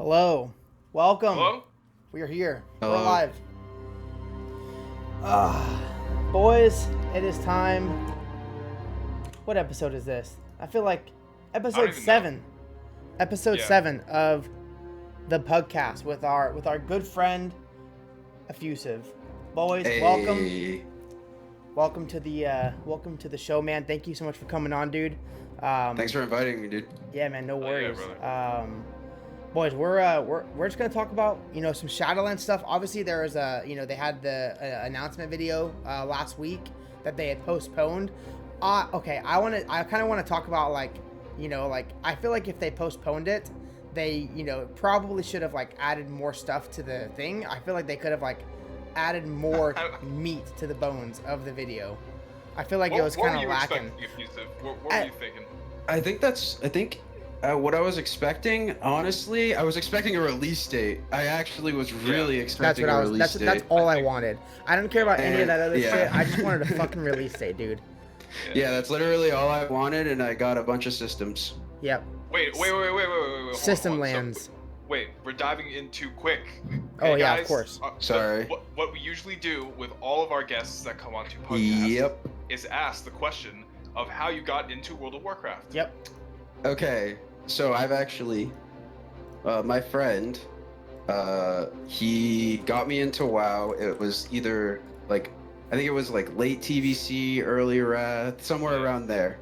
Hello. Welcome. Hello? We are here. Hello. We're live. Boys, it is time. What episode is this? I feel like episode 7. Episode Yeah. 7 of the PUGCast with our good friend Effusive. Boys, Hey. welcome to the show, man. Thank you so much for coming on, dude. Thanks for inviting me, dude. Yeah, man, no worries. brother. Boys, we're just gonna talk about some Shadowlands stuff. Obviously, there was they had the announcement video last week that they had postponed. Okay, I kind of want to talk about I feel like if they postponed it, they probably should have added more stuff to the thing. I feel like they could have added more meat to the bones of the video. I feel like it was kind of lacking. What were you thinking? I think what I was expecting, honestly, I was expecting a release date. I actually was really expecting a release date. That's all I wanted. I don't care about any of that other yeah. shit. I just wanted a fucking release date, dude. Yeah, that's literally all I wanted, and I got a bunch of systems. Yep. Wait. Hold System on. lands. So, wait, we're diving in too quick. Oh, yeah, guys, of course. Sorry. What we usually do with all of our guests that come onto podcast Yep. is ask the question of how you got into World of Warcraft. Yep. Okay, so I've actually, my friend, he got me into WoW. It was either I think it was late TVC, early Wrath, somewhere around there.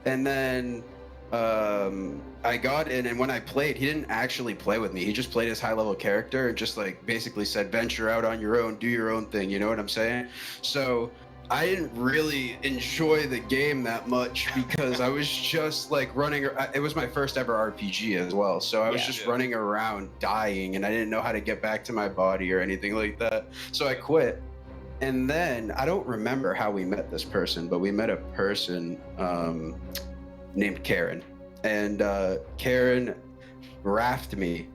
And then I got in, and when I played, he didn't actually play with me. He just played his high-level character and just basically said, venture out on your own, do your own thing, you know what I'm saying? So I didn't really enjoy the game that much because I was just running. It was my first ever RPG as well, so I was just running around dying, and I didn't know how to get back to my body or anything like that. So I quit. And then I don't remember how we met this person, but we met a person named Karen, and Karen rafted me.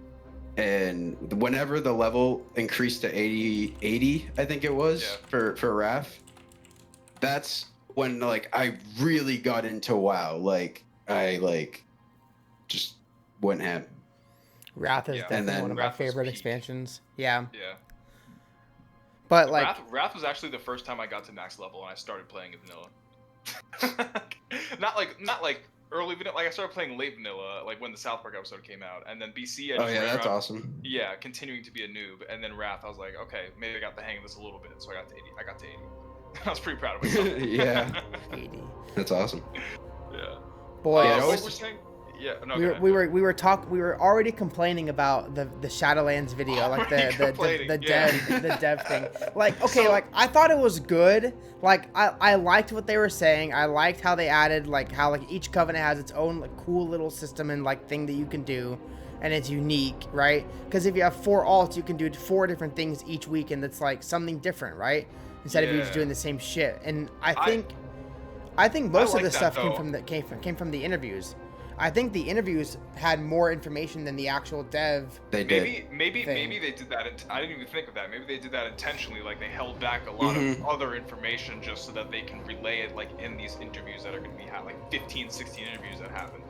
And whenever the level increased to 80, I think it was for Wrath. That's when I really got into WoW. I just went ham. Wrath is definitely one of my favorite expansions. Yeah. Yeah. But Wrath was actually the first time I got to max level and I started playing vanilla. not like early vanilla. I started playing late vanilla, when the South Park episode came out, and then BC. That's awesome. Yeah, continuing to be a noob, and then Wrath. I was like, okay, maybe I got the hang of this a little bit, so I got to 80. I was pretty proud of myself. Yeah. 80. That's awesome. Yeah. Boy, what we're saying? Yeah. No. We were already complaining about the Shadowlands video, the dev thing. I thought it was good. I liked what they were saying. I liked how they added how each covenant has its own cool little system and thing that you can do, and it's unique, right? Because if you have 4 alts, you can do 4 different things each week, and it's something different, right? Instead of you just doing the same shit. And I think most of the stuff came from the interviews. I think the interviews had more information than the actual dev. Maybe they did that. I didn't even think of that. Maybe they did that intentionally. They held back a lot of other information just so that they can relay it in these interviews that are going to be 15, 16 interviews that happen,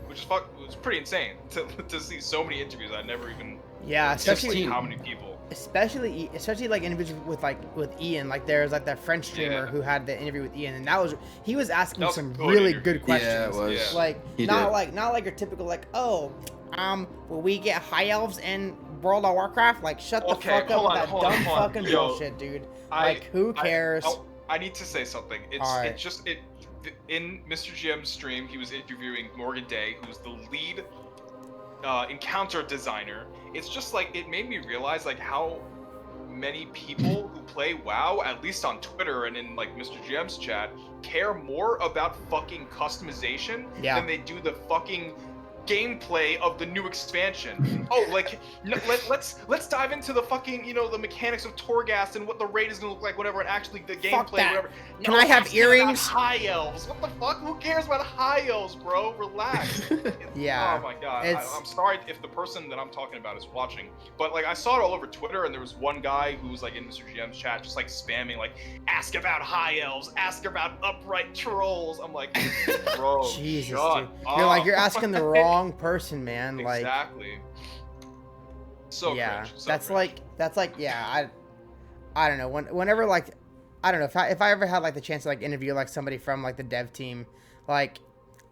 which is was pretty insane to see so many interviews. I never even especially how many people. Especially interviews with Ian. There's that French streamer who had the interview with Ian, and he was asking some really good questions. Yeah, it was. Not your typical will we get high elves in World of Warcraft? Shut the fuck up with that dumb fucking bullshit, dude. Who cares? I need to say something. It's just in Mr. GM's stream, he was interviewing Morgan Day, who's the lead encounter designer. It's just it made me realize how many people who play WoW, at least on Twitter and in Mr. GM's chat, care more about fucking customization than they do the fucking gameplay of the new expansion. Let's dive into the fucking the mechanics of Torghast and what the raid is gonna look like, whatever, and actually the gameplay, whatever. Can I have earrings? High elves. What the fuck? Who cares about high elves, bro? Relax. Yeah. Oh my god. I'm sorry if the person that I'm talking about is watching, but I saw it all over Twitter, and there was one guy who was in Mr. GM's chat, just spamming ask about high elves, ask about upright trolls. I'm like, bro, Jesus, shut dude. up. You're asking the wrong person, man. Exactly. So yeah, cringe. So that's cringe. like yeah, I don't know. Whenever like I don't know if I ever had like the chance to like interview like somebody from like the dev team, like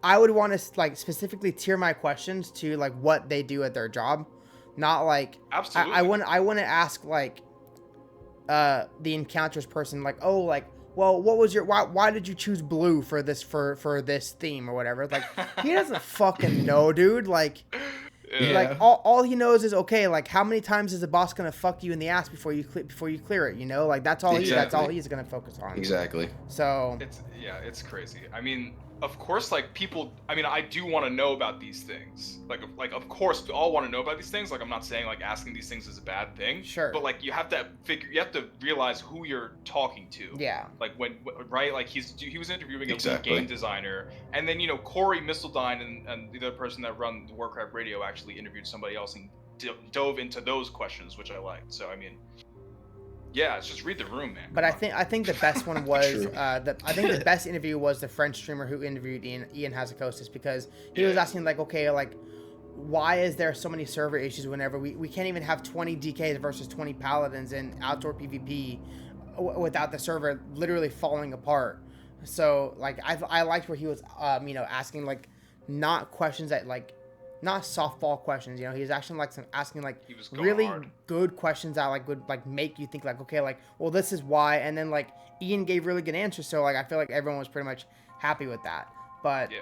I would want to like specifically tier my questions to like what they do at their job, not like Absolutely. I want to ask like the encounters person like, oh, like, well, what was your why did you choose blue for this for this theme or whatever? Like he doesn't fucking know, dude. Like Yeah. like all he knows is, okay, like how many times is the boss gonna fuck you in the ass before you clear it, you know? Like that's all he's gonna focus on. Exactly. So it's crazy. I mean, of course, like people. I mean, I do want to know about these things. Like of course, we all want to know about these things. Like I'm not saying like asking these things is a bad thing. Sure. But like you have to realize who you're talking to. yeah. Like right, like he was interviewing a Exactly. game designer, and then Corey Mistledine and the other person that run the Warcraft Radio actually interviewed somebody else and dove into those questions, which I liked. So I mean, yeah, it's just read the room, man. But I think the best one was True. I think the best interview was the French streamer who interviewed Ian Hazakosis, because he was asking like, okay, like why is there so many server issues whenever we can't even have 20 DKs versus 20 paladins in outdoor PvP without the server literally falling apart. So like I liked where he was asking like not questions that like not softball questions, he was actually like asking like really hard. good questions that like would like make you think like, okay, like, well, this is why. And then like Ian gave really good answers, so like I feel like everyone was pretty much happy with that. But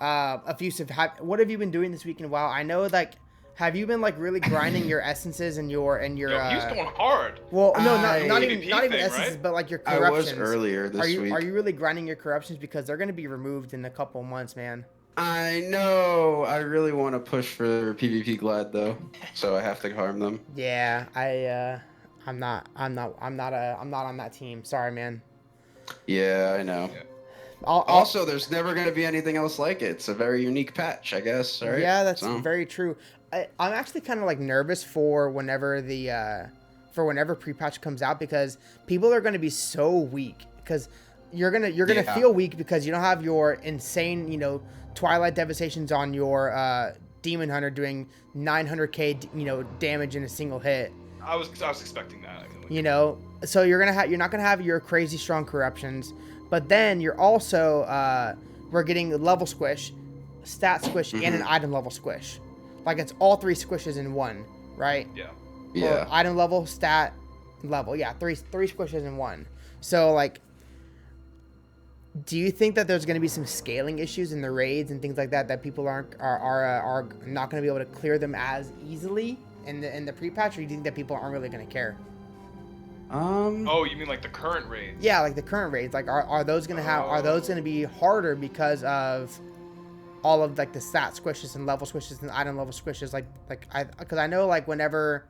Effusive, what have you been doing this week in WoW? I know, like, have you been like really grinding your essences and your he's going hard. well, no, not even thing, essences, right? but like your I corruptions. was earlier this week. Are you really grinding your corruptions, because they're going to be removed in a couple months, man? I know. I really want to push for PvP Glad though, so I have to harm them. Yeah, I'm not on that team. Sorry, man. Yeah, I know. Yeah. Also, there's never going to be anything else like it. It's a very unique patch, I guess. Right? Yeah, that's very true. I'm actually kind of like nervous for whenever whenever pre-patch comes out, because people are going to be so weak, because you're gonna feel weak because you don't have your insane Twilight Devastations on your Demon Hunter doing 900k damage in a single hit. I was expecting that. So you're not gonna have your crazy strong corruptions, but then you're also we're getting level squish, stat squish, and an item level squish. Like it's all three squishes in one, right? Yeah. Or item level, stat level. Yeah, three squishes in one. So like, do you think that there's going to be some scaling issues in the raids and things like that people are not going to be able to clear them as easily in the pre-patch, or do you think that people aren't really going to care? Oh, you mean like the current raids? Yeah, like the current raids. Like are those going to be harder because of all of like the stat squishes and level squishes and item level squishes? Because I know like whenever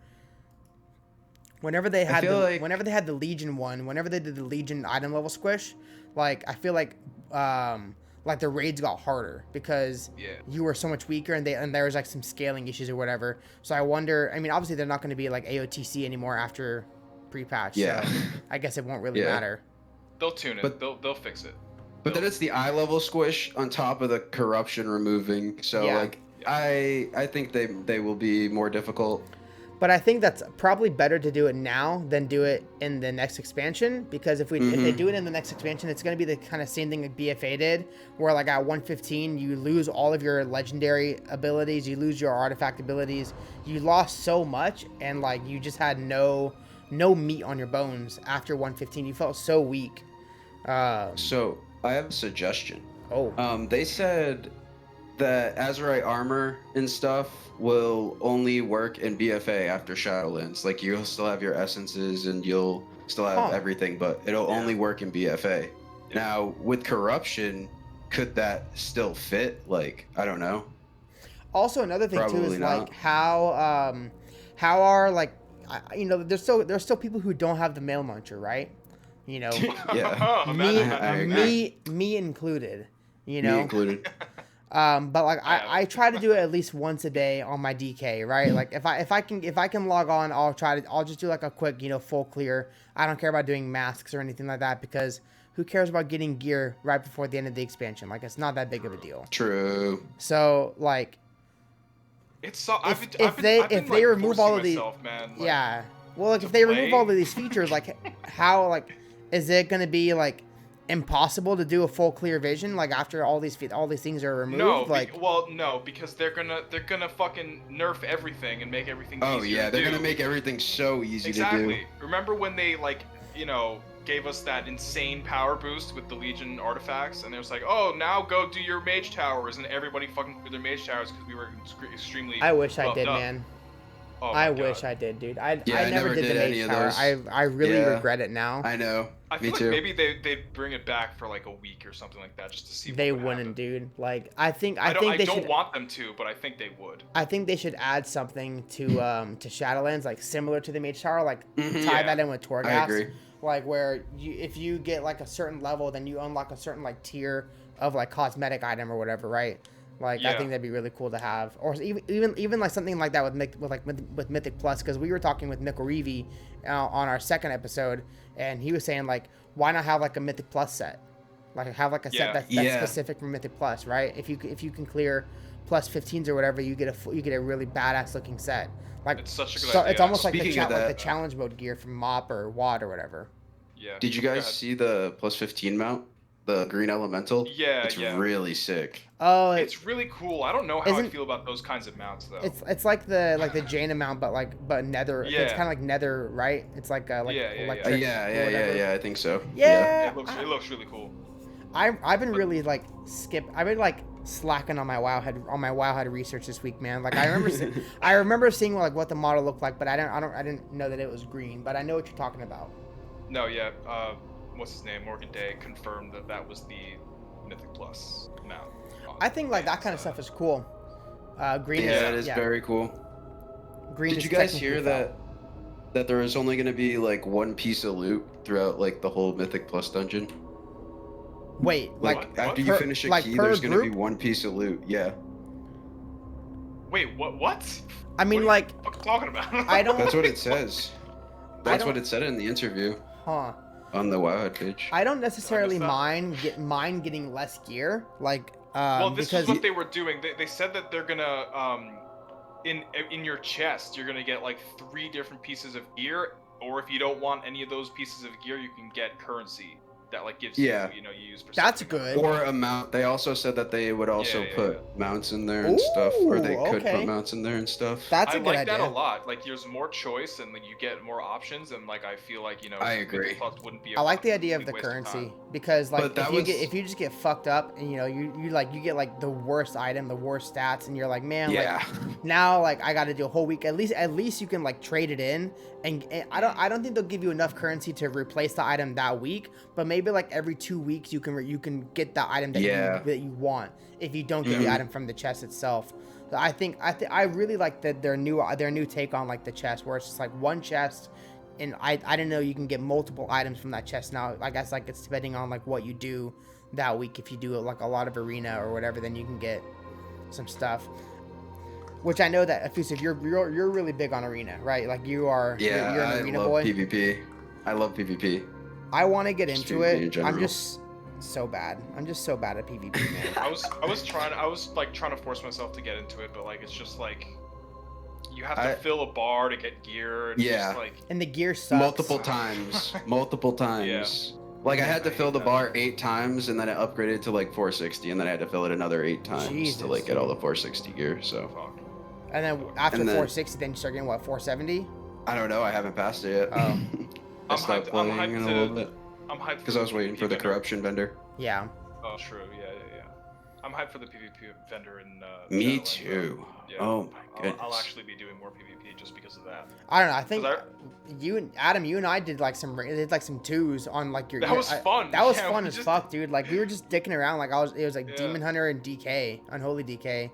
they had the Legion one, whenever they did the Legion item level squish, like I feel like the raids got harder because you were so much weaker, and there was like some scaling issues or whatever. So I wonder. I mean, obviously they're not going to be like AOTC anymore after pre-patch. Yeah. So I guess it won't really matter. They'll tune it. But they'll fix it. But then it's the eye level squish on top of the corruption removing. So I think they will be more difficult. But I think that's probably better to do it now than do it in the next expansion, because if they do it in the next expansion, it's going to be the kind of same thing like BFA did, where like at 115 you lose all of your legendary abilities, you lose your artifact abilities, you lost so much, and like you just had no meat on your bones after 115. You felt so weak. So I have a suggestion. Oh. They said that Azurite armor and stuff will only work in BFA after Shadowlands. Like you'll still have your essences and you'll still have everything, but it'll only work in BFA. Yeah. Now with corruption, could that still fit? Like, I don't know. Also, another thing Probably too is not. like how are like there's still people who don't have the mail muncher, right? Yeah. me included. Me included. But like I try to do it at least once a day on my DK, right? Like if I can log on, I'll just do like a quick, full clear. I don't care about doing masks or anything like that, because who cares about getting gear right before the end of the expansion? Like it's not that big of a deal. True. So like It's so. If they remove all of these, man, like, yeah. Well, like if they remove all of these features, like how like is it gonna be like impossible to do a full clear vision like after all these things are removed? No, like no, because they're gonna fucking nerf everything and make everything easier. Oh yeah, they're gonna make everything so easy to do. Exactly. Remember when they like gave us that insane power boost with the Legion artifacts, and it was like, oh, now go do your mage towers, and everybody fucking did their mage towers because we were extremely. I wish I did, up. man. Oh I God. wish I did, dude. I I never did the mage tower. I really regret it now. I know. I feel like maybe they'd bring it back for like a week or something like that just to see. They what would wouldn't, happen. dude. Like I don't want them to, but I think they would. I think they should add something to Shadowlands like similar to the mage tower, like tie that in with Torghast. I agree. Like where if you get like a certain level, then you unlock a certain like tier of like cosmetic item or whatever, right? Like I think that'd be really cool to have, or even like something like that with Mythic Plus, because we were talking with Nickel Reevy on our second episode, and he was saying like, why not have like a Mythic Plus set, like have like a set that's specific for Mythic Plus, right? If you can clear plus 15s or whatever, you get a really badass looking set. Like it's such a good idea. It's almost like the challenge mode gear from Mop or WAD or whatever. Yeah. Did you guys see the plus 15 mount? The green elemental? Yeah, it's really sick. Oh, it's really cool. I don't know how I feel about those kinds of mounts though. It's like the Jaina mount, but nether. Yeah. It's kind of like nether, right? It's like electric. Yeah, I think so. Yeah. It looks really cool. I've been really like slacking on my Wowhead research this week, man. Like I remember seeing like what the model looked like, but I didn't know that it was green. But I know what you're talking about. No, yeah. What's his name? Morgan Day confirmed that was the Mythic Plus mount. I think like that kind of stuff is cool. Green. Yeah, it is very cool. Green. Did you guys hear that there was only going to be like one piece of loot throughout like the whole Mythic Plus dungeon? Wait, like after you finish a key, there's going to be one piece of loot. Yeah. Wait, what? I mean, what are you talking about? I don't. That's what it says. That's what it said in the interview. Huh. On the Wowhead page. I don't necessarily mind getting less gear, like well, this is what they were doing. They said that they're gonna in your chest you're gonna get like 3 different pieces of gear, or if you don't want any of those pieces of gear, you can get currency that like gives you use for that's good. Or a mount. They also said that they would also put mounts in there and stuff, or they could put mounts in there and stuff. That's a good idea. I like that a lot. Like there's more choice and like you get more options, and like I feel like I agree. Wouldn't be I like the idea of the currency because like if you just get fucked up and you get like the worst item, the worst stats, and you're like, man, like now like I got to do a whole week. At least you can like trade it in, and I don't think they'll give you enough currency to replace the item that week, but maybe like every 2 weeks you can get the item that you want if you don't get the item from the chest itself. So I really like their new take on like the chest, where it's just like one chest, and I didn't know you can get multiple items from that chest now. I guess like it's depending on like what you do that week. If you do like a lot of arena or whatever, then you can get some stuff. Which I know that Effusive, you're really big on arena, right? Like you are. Yeah, you're an arena boy. PvP. I love PvP. I want to get into it. I'm just so bad. I'm just so bad at PvP, man. I was trying to force myself to get into it, but like it's just like you have to fill a bar to get gear. And just, like, and the gear sucks. Multiple times. Yeah. Like I had to fill the bar 8 times, and then it upgraded to like 460, and then I had to fill it another 8 times to like get all the 460 gear. So. And then after 460, then you start getting what, 470? I don't know. I haven't passed it yet. Oh. I stopped playing in a little bit. I'm hyped because I was waiting for the corruption vendor. Yeah. Oh, true. Yeah. I'm hyped for the PvP vendor in. Me too. Yeah. Oh my goodness. I'll actually be doing more PvP just because of that. I don't know. I think you and Adam, you and I did like some 2s on like your. That was fun. That was fun as fuck, dude. Like we were just dicking around. Like it was like Demon Hunter and DK, Unholy DK,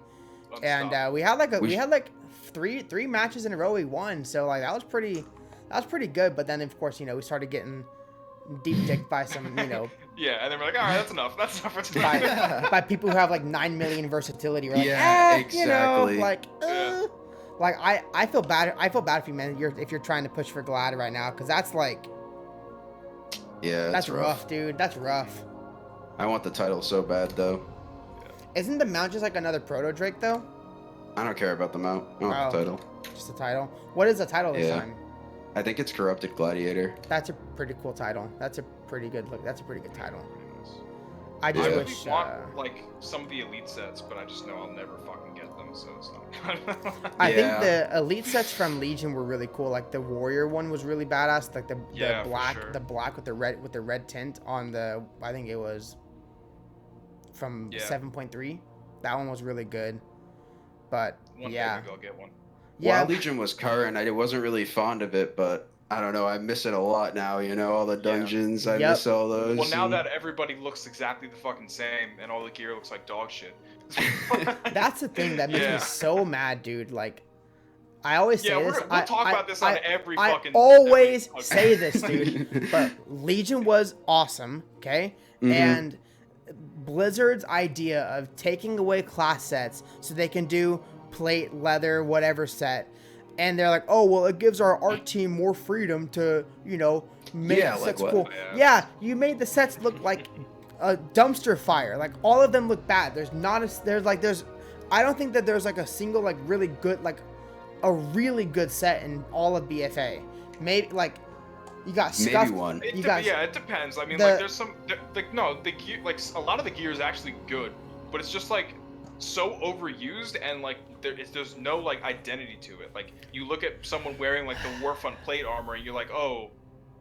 and we had like three matches in a row we won. So like that was pretty good. But then of course we started getting deep dicked by some yeah, and then we're like, all right, that's enough for tonight. by people who have like 9 million versatility. We're like, exactly. Like I feel bad. I feel bad for you, man. If you're trying to push for Glad right now, because that's like, that's rough, dude. That's rough. I want the title so bad though. Isn't the mount just like another proto Drake though? I don't care about the mount. I want the title. Just the title. What is the title this time? I think it's Corrupted Gladiator. That's a pretty cool title. That's a pretty good look. That's a pretty good title. I just wish want like some of the elite sets, but I just know I'll never fucking get them, so it's not. I think the elite sets from Legion were really cool. Like the warrior one was really badass. Like the black with the red tint on the, I think it was from 7.3. That one was really good. But one day maybe I'll get one. Yeah, well, Legion was current. I wasn't really fond of it, but I don't know. I miss it a lot now. You know, all the dungeons. I miss all those. Well, now that everybody looks exactly the fucking same and all the gear looks like dog shit. That's the thing that makes me so mad, dude. Like, I always say this. We'll talk about this on every fucking. I always say this, dude. But Legion was awesome, okay? And Blizzard's idea of taking away class sets so they can do plate, leather, whatever set. And they're like, oh, well, it gives our art team more freedom to, you know, make sets cool. Yeah, you made the sets look like a dumpster fire. Like, all of them look bad. I don't think that there's, like, a single, like, really good, like, a really good set in all of BFA. Maybe, like, you got Scuffed. Maybe one. It depends. I mean, like, there's some, like, no, the gear, like, a lot of the gear is actually good, but it's just, like, so overused, and like there's no like identity to it. Like, you look at someone wearing like the Warfront plate armor and you're like, oh,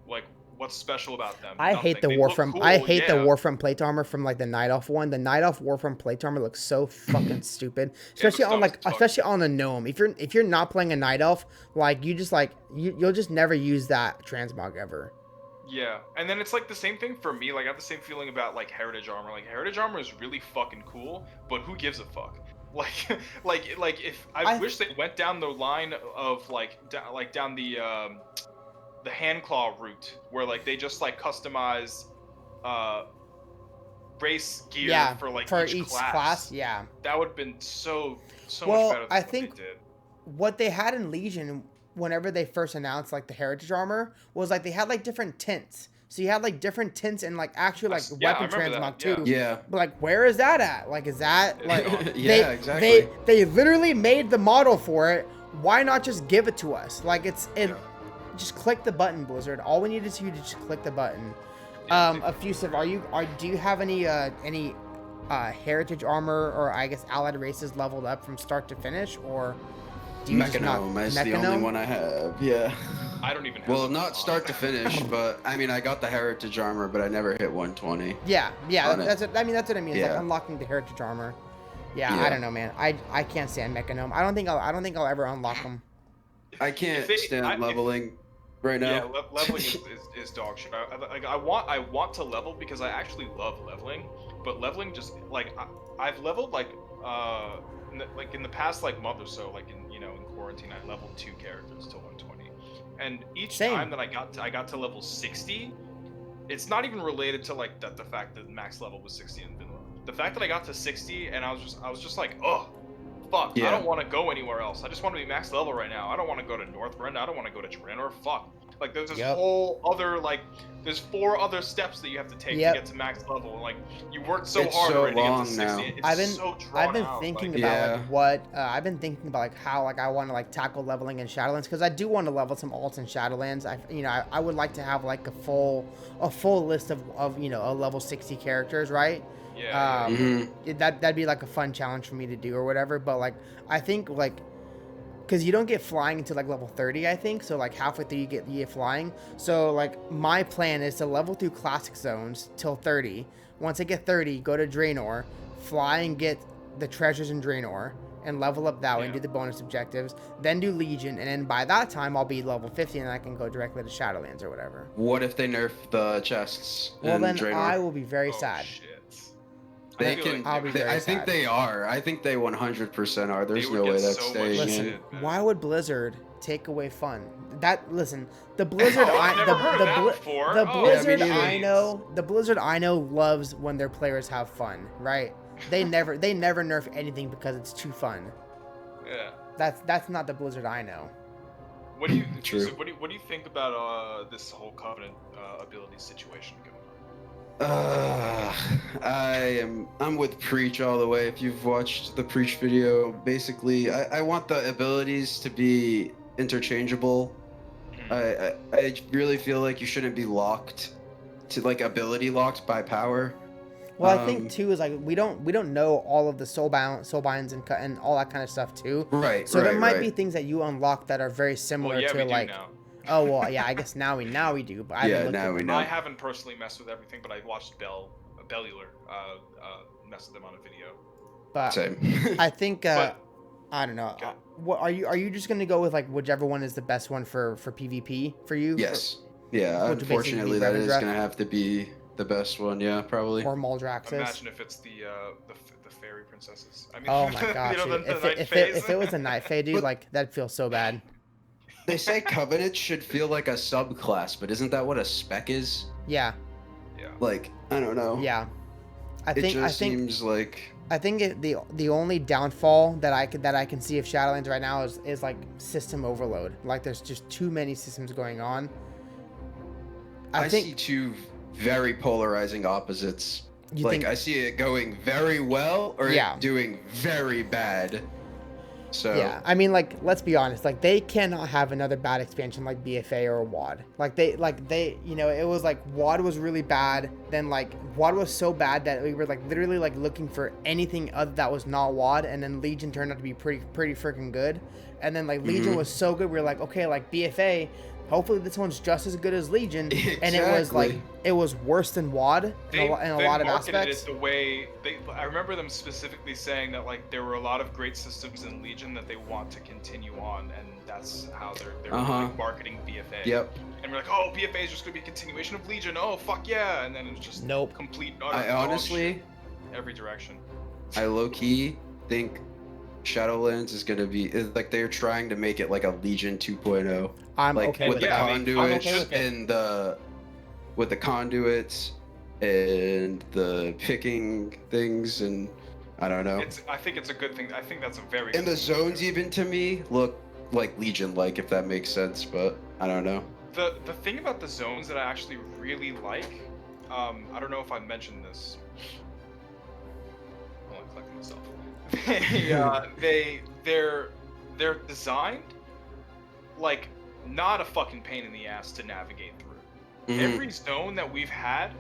like, what's special about them? I hate the Warfront. Cool, I hate the Warfront plate armor from like the Night Elf one. The Night Elf Warfront plate armor looks so fucking stupid, especially on like on the gnome. If you're not playing a Night Elf, like you just like you'll just never use that transmog ever. Yeah, and then it's like the same thing for me. Like, I have the same feeling about like Heritage armor. Like, Heritage armor is really fucking cool, but who gives a fuck? Like if I wish they went down the line of down the Handclaw route, where like they just like customize race gear for each class. Yeah, that would have been so much better than what they did. What they had in Legion, whenever they first announced like the Heritage armor, was like they had like different tints. So you had like different tints and like actual like weapon transmog too. Yeah. But like, where is that at? Like, is that like? Exactly. They literally made the model for it. Why not just give it to us? Like just click the button, Blizzard. All we need is you to just click the button. Effusive, do you have any Heritage armor or I guess allied races leveled up from start to finish, or? Mechanome is the only one I have. Yeah. I don't even have Well, not start to finish, but I mean, I got the Heritage armor, but I never hit 120. Yeah. That's what I mean. It's like unlocking the Heritage armor. Yeah, I don't know, man. I can't stand Mechanome. I don't think I'll ever unlock them. I can't stand leveling right now. Yeah, leveling is dog shit. I want to level because I actually love leveling, but leveling just like I've leveled like in the past like month or so, like in quarantine, I leveled 2 characters to 120, and each time that I got to level 60, it's not even related to like the fact that max level was 60 in vanilla. The fact that I got to 60 and I was just like, oh fuck, I don't want to go anywhere else. I just want to be max level right now. I don't want to go to Northrend. I don't want to go to Draenor. Fuck. Like, there's this whole other, like, there's 4 other steps that you have to take to get to max level. And, like, you worked so hard already to get to 60. I've been thinking about how like I want to like tackle leveling in Shadowlands, because I do want to level some alts in Shadowlands. I would like to have like a full list of a level 60 characters, right? That'd be like a fun challenge for me to do or whatever. But like, I think like, because you don't get flying until like level 30, I think. So like halfway through you get flying. So like my plan is to level through classic zones till 30. Once I get 30, go to Draenor, fly and get the treasures in Draenor, and level up that way and do the bonus objectives. Then do Legion, and then by that time I'll be level 50 and I can go directly to Shadowlands or whatever. What if they nerf the chests? Well, then Draenor? I will be very sad. Shit. I think they are. I think they 100% are. There's no way that's staying. Listen, why would Blizzard take away fun? The Blizzard the Blizzard I know loves when their players have fun, right? They never nerf anything because it's too fun. Yeah. That's not the Blizzard I know. What do you think about this whole Covenant ability situation going on? I'm with Preach all the way. If you've watched the Preach video, basically, I want the abilities to be interchangeable. I really feel like you shouldn't be locked to like ability locked by power. Well, I think too is like we don't know all of the soul binds and all that kind of stuff too. Right. So there might be things that you unlock that are very similar to like. Now. Oh well, yeah. I guess now we do, but I haven't now we know. I haven't personally messed with everything, but I watched Bellular mess with them on a video. But same. I think I don't know. Okay. What are you just gonna go with like whichever one is the best one for PvP for you? Yes. Yeah. Unfortunately, that is gonna have to be the best one. Yeah, probably. Or Maldraxxus. Imagine if it's the fairy princesses. I mean, oh my gosh! If it was a night fae, dude, like that'd feel so bad. They say Covenant should feel like a subclass, but isn't that what a spec is? Yeah. Yeah. Like, I don't know. Yeah. I think seems like the only downfall that I can see of Shadowlands right now is like system overload. Like there's just too many systems going on. I think see two very polarizing opposites. I see it going very well or it doing very bad. So yeah, I mean, like, let's be honest. Like, they cannot have another bad expansion like BFA or WAD. Like they, you know, it was like WAD was really bad. Then like WAD was so bad that we were like literally like looking for anything other that was not WAD. And then Legion turned out to be pretty freaking good. And then like Legion was so good, we were like, okay, like BFA. Hopefully this one's just as good as Legion, exactly. And it was worse than WAD in a lot of aspects. It the way I remember them specifically saying that like there were a lot of great systems in Legion that they want to continue on, and that's how they're like marketing BFA. Yep. And we're like, oh, BFA is just gonna be a continuation of Legion. Oh, fuck yeah! And then it's just complete. I honestly, every direction. I low key think Shadowlands is gonna be like they're trying to make it like a Legion 2.0. I'm like okay with the conduits and with the conduits and the picking things, and I don't know. I think it's a good thing. I think that's a very. And the zones even to me look like Legion-like, if that makes sense, but I don't know. The thing about the zones that I actually really like, I don't know if I mentioned this. I'm only collecting myself. They're designed like not a fucking pain in the ass to navigate through. Every zone that we've had,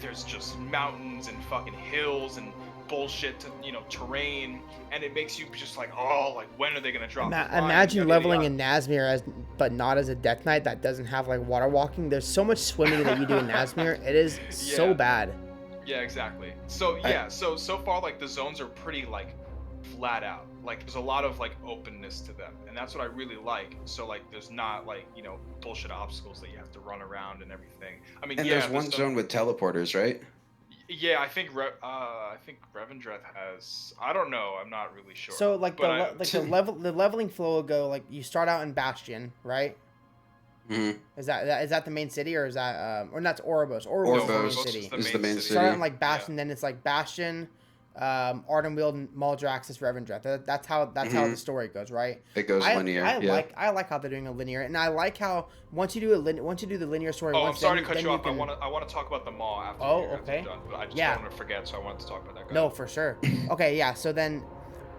there's just mountains and fucking hills and bullshit to, you know, terrain, and it makes you just like, oh, like when are they gonna drop? Imagine leveling in Nazmir but not as a Death Knight that doesn't have like water walking. There's so much swimming that you do in Nazmir. It is so bad. Yeah, exactly. So so far like the zones are pretty like flat out. Like there's a lot of like openness to them, and that's what I really like. So like there's not like, you know, bullshit obstacles that you have to run around and everything. I mean, there's one zone with teleporters, right? Yeah, I think Revendreth has. I don't know. I'm not really sure. So like the leveling flow will go like you start out in Bastion, right? Mm-hmm. Is that the main city, or is that or that's Oribos? Oribos is the main city. Is the main city. Start out in like Bastion, then it's like Bastion, Ardenweald, Maldraxxus, Revendreth. That's how the story goes, right? It goes linear. I like how they're doing a linear, and I like how once you do the linear story. I'm sorry to cut you off. I want to talk about the Maw after. Okay. Done, but I just don't want to forget, so I wanted to talk about that. No, for sure. Okay, yeah. So then,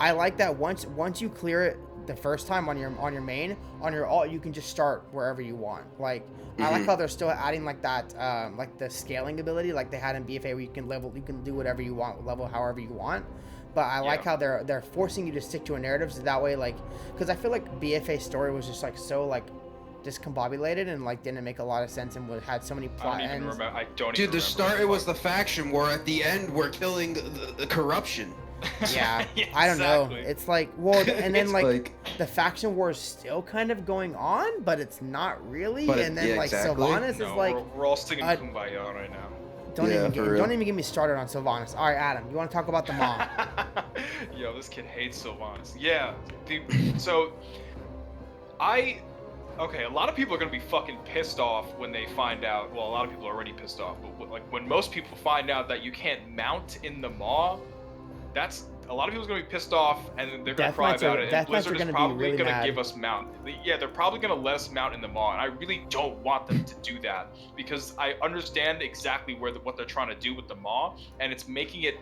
I like that once you clear it the first time on your main, on your alt, you can just start wherever you want. Like I like how they're still adding like that, like the scaling ability, like they had in BFA, where you can do whatever you want, level however you want. But I like how they're forcing you to stick to a narrative, so that way, like, because I feel like BFA story was just like so like discombobulated and like didn't make a lot of sense and had so many plot ends. Dude, the start it was the faction war. At the end, we're killing the corruption. Yeah, I don't know. It's like, well, and then like the faction war is still kind of going on, but it's not really. And then Sylvanas is like, we're all singing Kumbaya right now. Don't even get me started on Sylvanas. All right, Adam, you want to talk about the Maw? Yo, this kid hates Sylvanas. Yeah, okay, a lot of people are gonna be fucking pissed off when they find out. Well, a lot of people are already pissed off, but like when most people find out that you can't mount in the Maw, that's a lot of people's gonna be pissed off, and they're gonna Death cry Knights about are- it. Death And Blizzard Knights are is gonna be probably really gonna mad. give us mount. Yeah, they're probably gonna let us mount in the maw, and I really don't want them to do that because I understand exactly what they're trying to do with the maw, and it's making it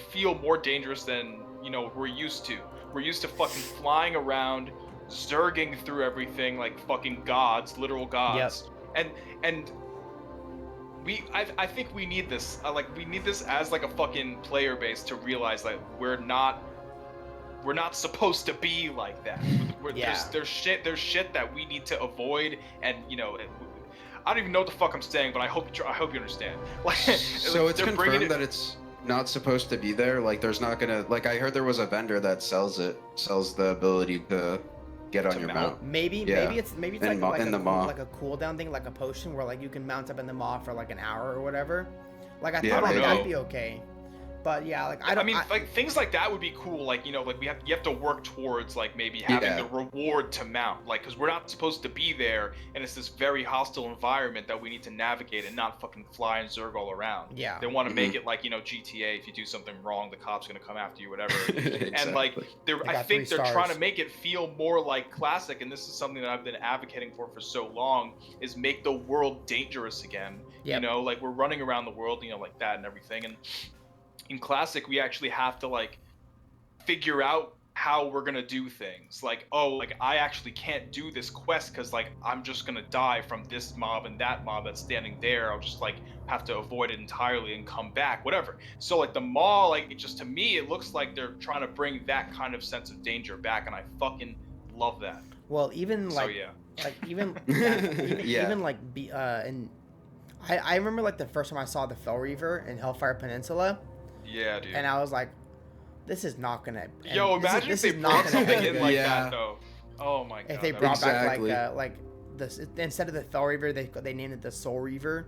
feel more dangerous than we're used to. We're used to fucking flying around, zerging through everything like fucking gods, literal gods, and I think we need this. We need this as like a fucking player base to realize that we're not supposed to be like that. There's shit that we need to avoid, and I don't even know what the fuck I'm saying, but I hope you understand. So it's confirmed that it's not supposed to be there. Like there's not gonna I heard there was a vendor that sells the ability to get on your mount. Maybe it's like a cooldown thing, like a potion where like you can mount up in the maw for like an hour or whatever. Like I thought that'd be okay. But yeah, like I mean, things like that would be cool. You have to work towards maybe having the reward to mount, because we're not supposed to be there, and it's this very hostile environment that we need to navigate and not fucking fly and zerg all around. Yeah, they want to make it like GTA. If you do something wrong, the cop's gonna come after you, whatever. Exactly. And I think they're trying to make it feel more like classic, and this is something that I've been advocating for so long, is make the world dangerous again. Yep. We're running around the world, like that and everything, and in classic we actually have to figure out how we're gonna do things. I actually can't do this quest because I'm just gonna die from this mob and that mob that's standing there. I'll just have to avoid it entirely and come back, whatever. So the maw, to me it looks like they're trying to bring that kind of sense of danger back, and I fucking love that. Well, even and I remember the first time I saw the Fell Reaver in Hellfire Peninsula. Yeah, dude. And I was like, this is not gonna. Yo, imagine if they brought something in like that though. Oh my god. If they brought back this, instead of the Fell Reaver, they named it the Soul Reaver,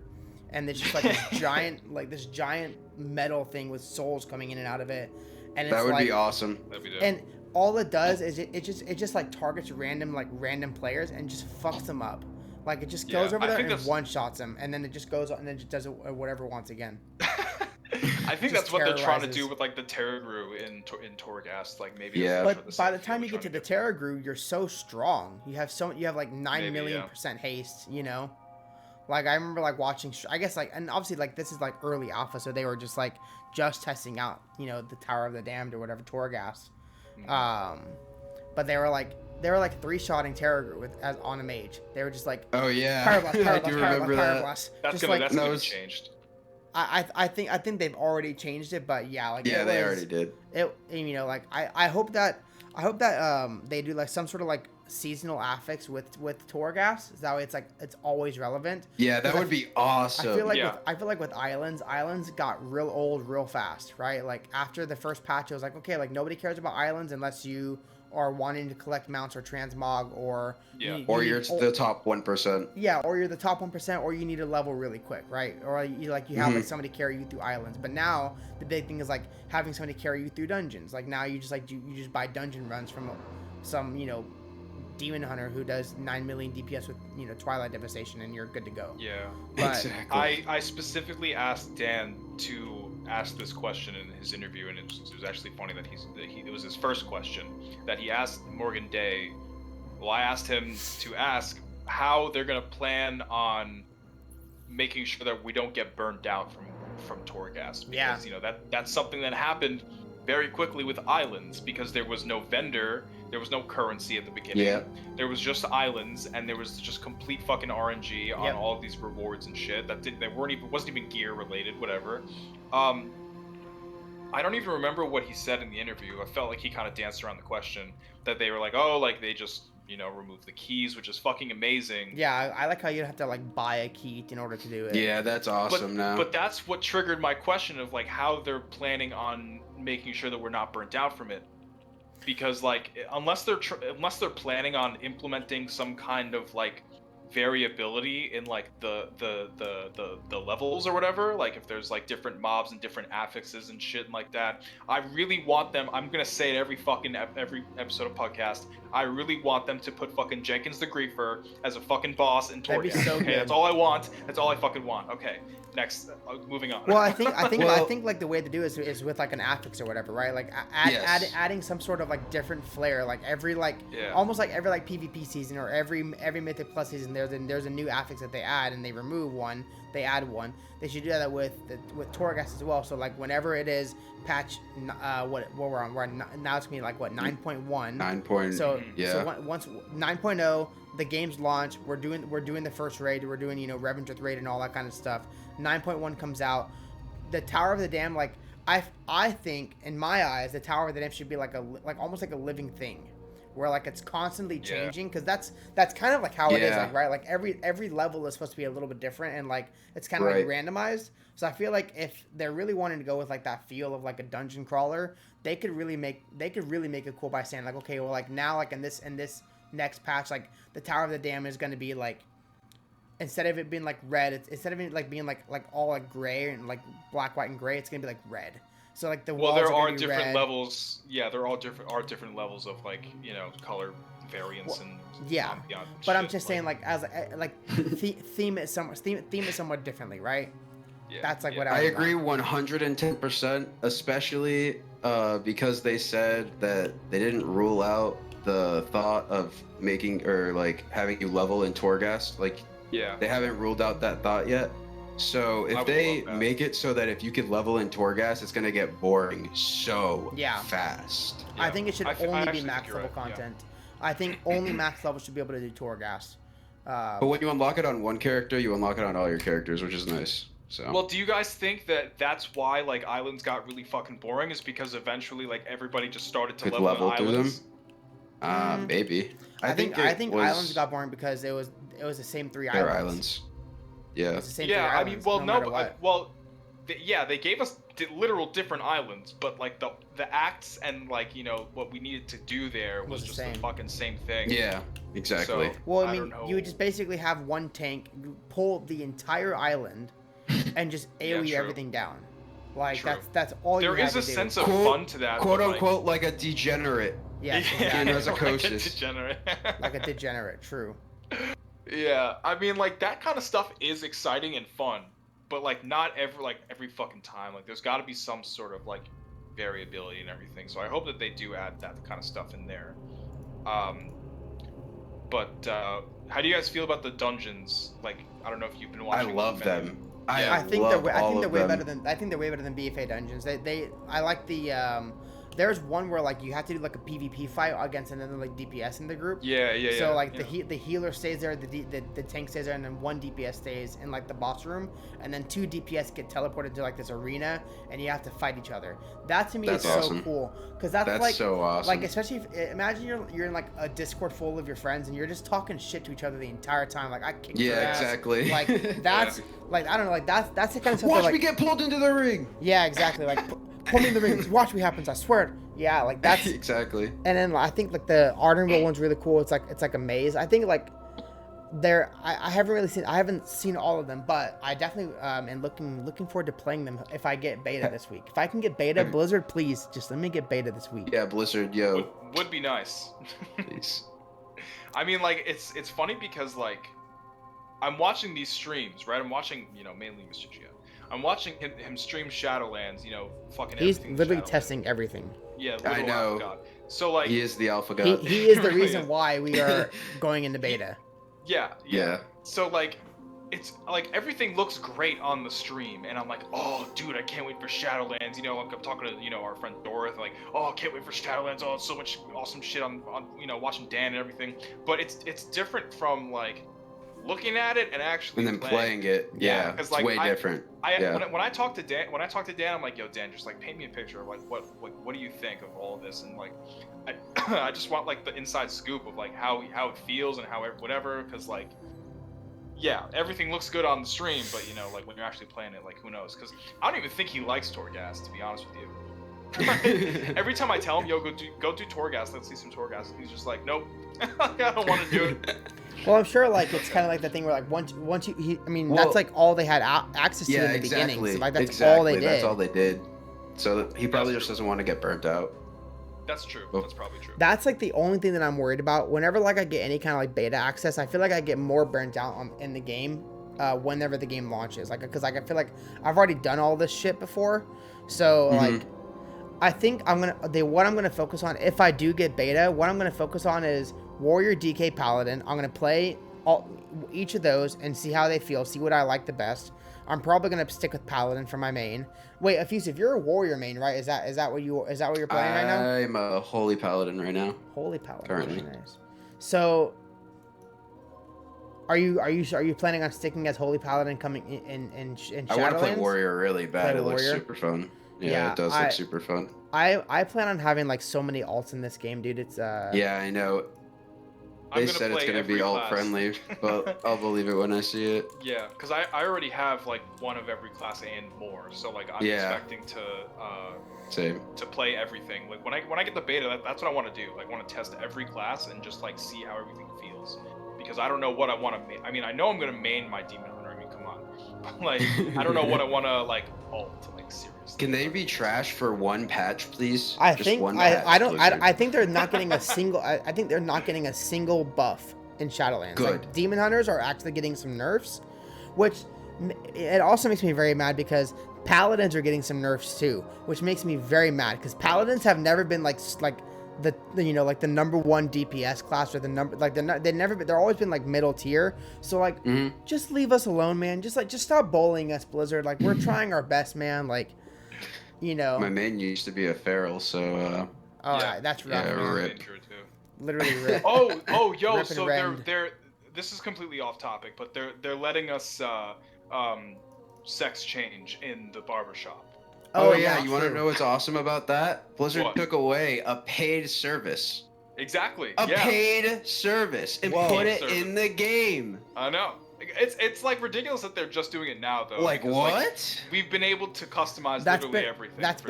and it's just this giant metal thing with souls coming in and out of it, and it's that would be awesome. That'd be dope. And all it does is it just targets random players and just fucks them up. It just goes over there and one shots them, and then it just goes and then just does whatever it wants again. I think that's what they're trying to do with the Terragru in Torghast, maybe. Yeah. But by the time you get to the Terragru, you're so strong. You have 9 million % haste. I remember watching. I guess and obviously this is early alpha, so they were just testing out the Tower of the Damned or whatever Torghast. But they were three-shotting Terragru on a mage. They were just oh yeah, Pyroblast. That's gonna be changed. I think they've already changed it, but yeah, they already did. I hope that they do some sort of seasonal affix with Torghast. That way it's always relevant. Yeah, that would be awesome. I feel like with islands got real old real fast, right? After the first patch, it was okay, nobody cares about islands unless you are wanting to collect mounts or transmog, or you're the top 1%. Yeah, or you're the top 1%, or you need a level really quick, right? Or you have somebody carry you through islands. But now the big thing is having somebody carry you through dungeons. Now you just you just buy dungeon runs from some demon hunter who does 9 million DPS with Twilight Devastation, and you're good to go. Yeah, but exactly. I specifically asked Dan to ask this question in his interview, and it was actually funny that it was his first question that he asked Morgan Day. Well, I asked him to ask how they're gonna plan on making sure that we don't get burned out from Torghast, because that's something that happened very quickly with islands, because there was no vendor, there was no currency at the beginning. Yeah. There was just islands, and there was just complete fucking RNG on all of these rewards and shit wasn't even gear related, whatever. I don't even remember what he said in the interview. I felt like he kind of danced around the question, that they were they just remove the keys, which is fucking amazing. Yeah, I like how you have to buy a key in order to do it. Yeah, that's awesome. But that's what triggered my question of how they're planning on making sure that we're not burnt out from it, because unless they're planning on implementing some kind of variability in like the levels or whatever, like if there's like different mobs and different affixes and shit like that. I really want them, I'm gonna say it every episode of podcast, I really want them to put fucking Jenkins the Griefer as a fucking boss in Torghast. That'd be so okay, good. That's all I want. That's all I fucking want. Okay, next, moving on. Well, I think like the way to do it is with like an affix or whatever, right? Like adding some sort of like different flair, like every like almost like every like PvP season or every Mythic Plus season, there's a new affix that they add and they remove one, they add one. They should do that with Torghast as well. So like whenever it is patch what we're on now, it's gonna be like what 9.1. 9. So once 9.0 the game's launch, we're doing the first raid, we're doing Revendreth raid and all that kind of stuff. 9.1 comes out, the Tower of the Dam, like I think in my eyes the Tower of the Dam should be like almost like a living thing, where like it's constantly changing, because that's kind of like how it is, like, right? Like every level is supposed to be a little bit different, and like it's kind of like randomized. So I feel like if they're really wanting to go with like that feel of like a dungeon crawler, they could really make it cool by saying like, okay, well like now like in this next patch, like the Tower of the Dam is going to be like, instead of it being like red, instead of it like being like all like gray and like black, white, and gray, it's gonna be like red. So like the walls there are different red. Levels. Yeah, there are different levels of like color variance and but I'm just saying like as like theme it somewhat differently, right? Yeah, that's like what I agree 110%, especially because they said that they didn't rule out the thought of making or like having you level in Torghast. Like they haven't ruled out that thought yet. So if they make it so that if you could level in Torghast, it's gonna get boring so fast. Yeah. I think it should only be max level content. I think only max level should be able to do Torghast. But when you unlock it on one character, you unlock it on all your characters, which is nice. So. Well, do you guys think that that's why like islands got really fucking boring? Is because eventually like everybody just started to level islands? Maybe. I think islands got boring because it was the same three islands. Islands. Yeah. It's the same three islands, they gave us literal different islands, but like the acts and like what we needed to do there was just the fucking same thing. Yeah, exactly. So, well, I mean, you would just basically have one tank, you pull the entire island, and just AoE everything down. Like that's all you have to do. There is a sense of fun to that. Quote unquote, like a degenerate. Yes, like a degenerate, true. Yeah, I mean, like that kind of stuff is exciting and fun, but like not every fucking time. Like there's got to be some sort of like variability and everything. So I hope that they do add that kind of stuff in there. But how do you guys feel about the dungeons? Like I don't know if you've been watching. I love them. I think they're way better than BFA dungeons. I like the there's one where like you have to do like a PvP fight against another like DPS in the group. So like the healer stays there, the tank stays there, and then one DPS stays in like the boss room, and then two DPS get teleported to like this arena, and you have to fight each other. That to me is so cool, because that's like so awesome. Like especially if imagine you're in like a Discord full of your friends and you're just talking shit to each other the entire time. Like I kicked your ass. Exactly. Like that's like I don't know, like that's the kind of stuff. Watch me get pulled into the ring. Yeah, exactly. Like. Pull me in the ring. Watch what happens. I swear. Yeah, like that's exactly. And then I think like the Ardenville one's really cool. It's like a maze. I think like I haven't seen all of them, but I definitely am looking forward to playing them if I get beta this week. If I can get beta, Blizzard, please just let me get beta this week. Yeah, Blizzard, yo. Would be nice. Please. I mean, like it's funny because like I'm watching these streams, right? I'm watching mainly Mr. Gio. I'm watching him stream Shadowlands, fucking He's everything. He's literally testing everything. Yeah, I know. God. So like he is the alpha god. He is the reason why we are going into beta. Yeah. So like it's like everything looks great on the stream, and I'm like, oh dude, I can't wait for Shadowlands. I'm talking to our friend Dorothy, like, oh, I can't wait for Shadowlands. Oh, it's so much awesome shit on watching Dan and everything. But it's different from like looking at it and actually playing it. Yeah, it's like, way different. When I talk to Dan, I'm like, yo, Dan, just like paint me a picture of like what do you think of all of this, and like I just want like the inside scoop of like how it feels and how whatever, because like everything looks good on the stream, but like when you're actually playing it, like who knows? Because I don't even think he likes Torghast, to be honest with you. Every time I tell him, yo, go do Torghast, let's see some Torghast, he's just like, nope, I don't want to do it. Well, I'm sure like it's kind of like the thing where like once that's like all they had access to in the beginning. So, like that's all they did. That's all they did. So he probably just doesn't want to get burnt out. That's true. That's probably true. That's like the only thing that I'm worried about. Whenever like I get any kind of like beta access, I feel like I get more burnt out in the game whenever the game launches. Like because like I feel like I've already done all this shit before. So like I think what I'm gonna focus on if I do get beta. What I'm gonna focus on is Warrior, DK, Paladin. I'm gonna play each of those and see how they feel. See what I like the best. I'm probably gonna stick with Paladin for my main. Wait, Effusive, you're a Warrior main, right? Is that what you're playing right now? I'm a Holy Paladin right now. Holy Paladin. Currently. Nice. So, are you planning on sticking as Holy Paladin coming in Shadowlands? I want to play Warrior really bad. It looks super fun. Yeah, it does look super fun. I plan on having like so many alts in this game, dude. It's Yeah, I know. They said it's gonna be alt friendly, but I'll believe it when I see it. Yeah, because I already have like one of every class and more, so like I'm expecting to play everything. Like when I get the beta, that's what I want to do. Like I want to test every class and just like see how everything feels. Because I don't know what I want to main. I mean, I know I'm gonna main my Demon Hunter. I mean, come on. But like I don't know what I want to like alt. Like seriously. Can they be trash for one patch, please? I think they're not getting a single. I think they're not getting a single buff in Shadowlands. Good. Like, Demon Hunters are actually getting some nerfs, which it also makes me very mad because Paladins are getting some nerfs too, which makes me very mad because Paladins have never been like the like the number one DPS class or they've always been like middle tier. So like just leave us alone, man. Just stop bullying us, Blizzard. Like we're trying our best, man. Like. My main used to be a feral, so that's rough. Yeah, rip. Literally rip. Yo, so they're this is completely off topic, but they're letting us sex change in the barbershop. Oh yeah, you want to know what's awesome about that? Blizzard took away a paid service. Exactly. A paid service and put it in the game. I know. It's like ridiculous that they're just doing it now though. Like what? Like, we've been able to customize literally everything. That's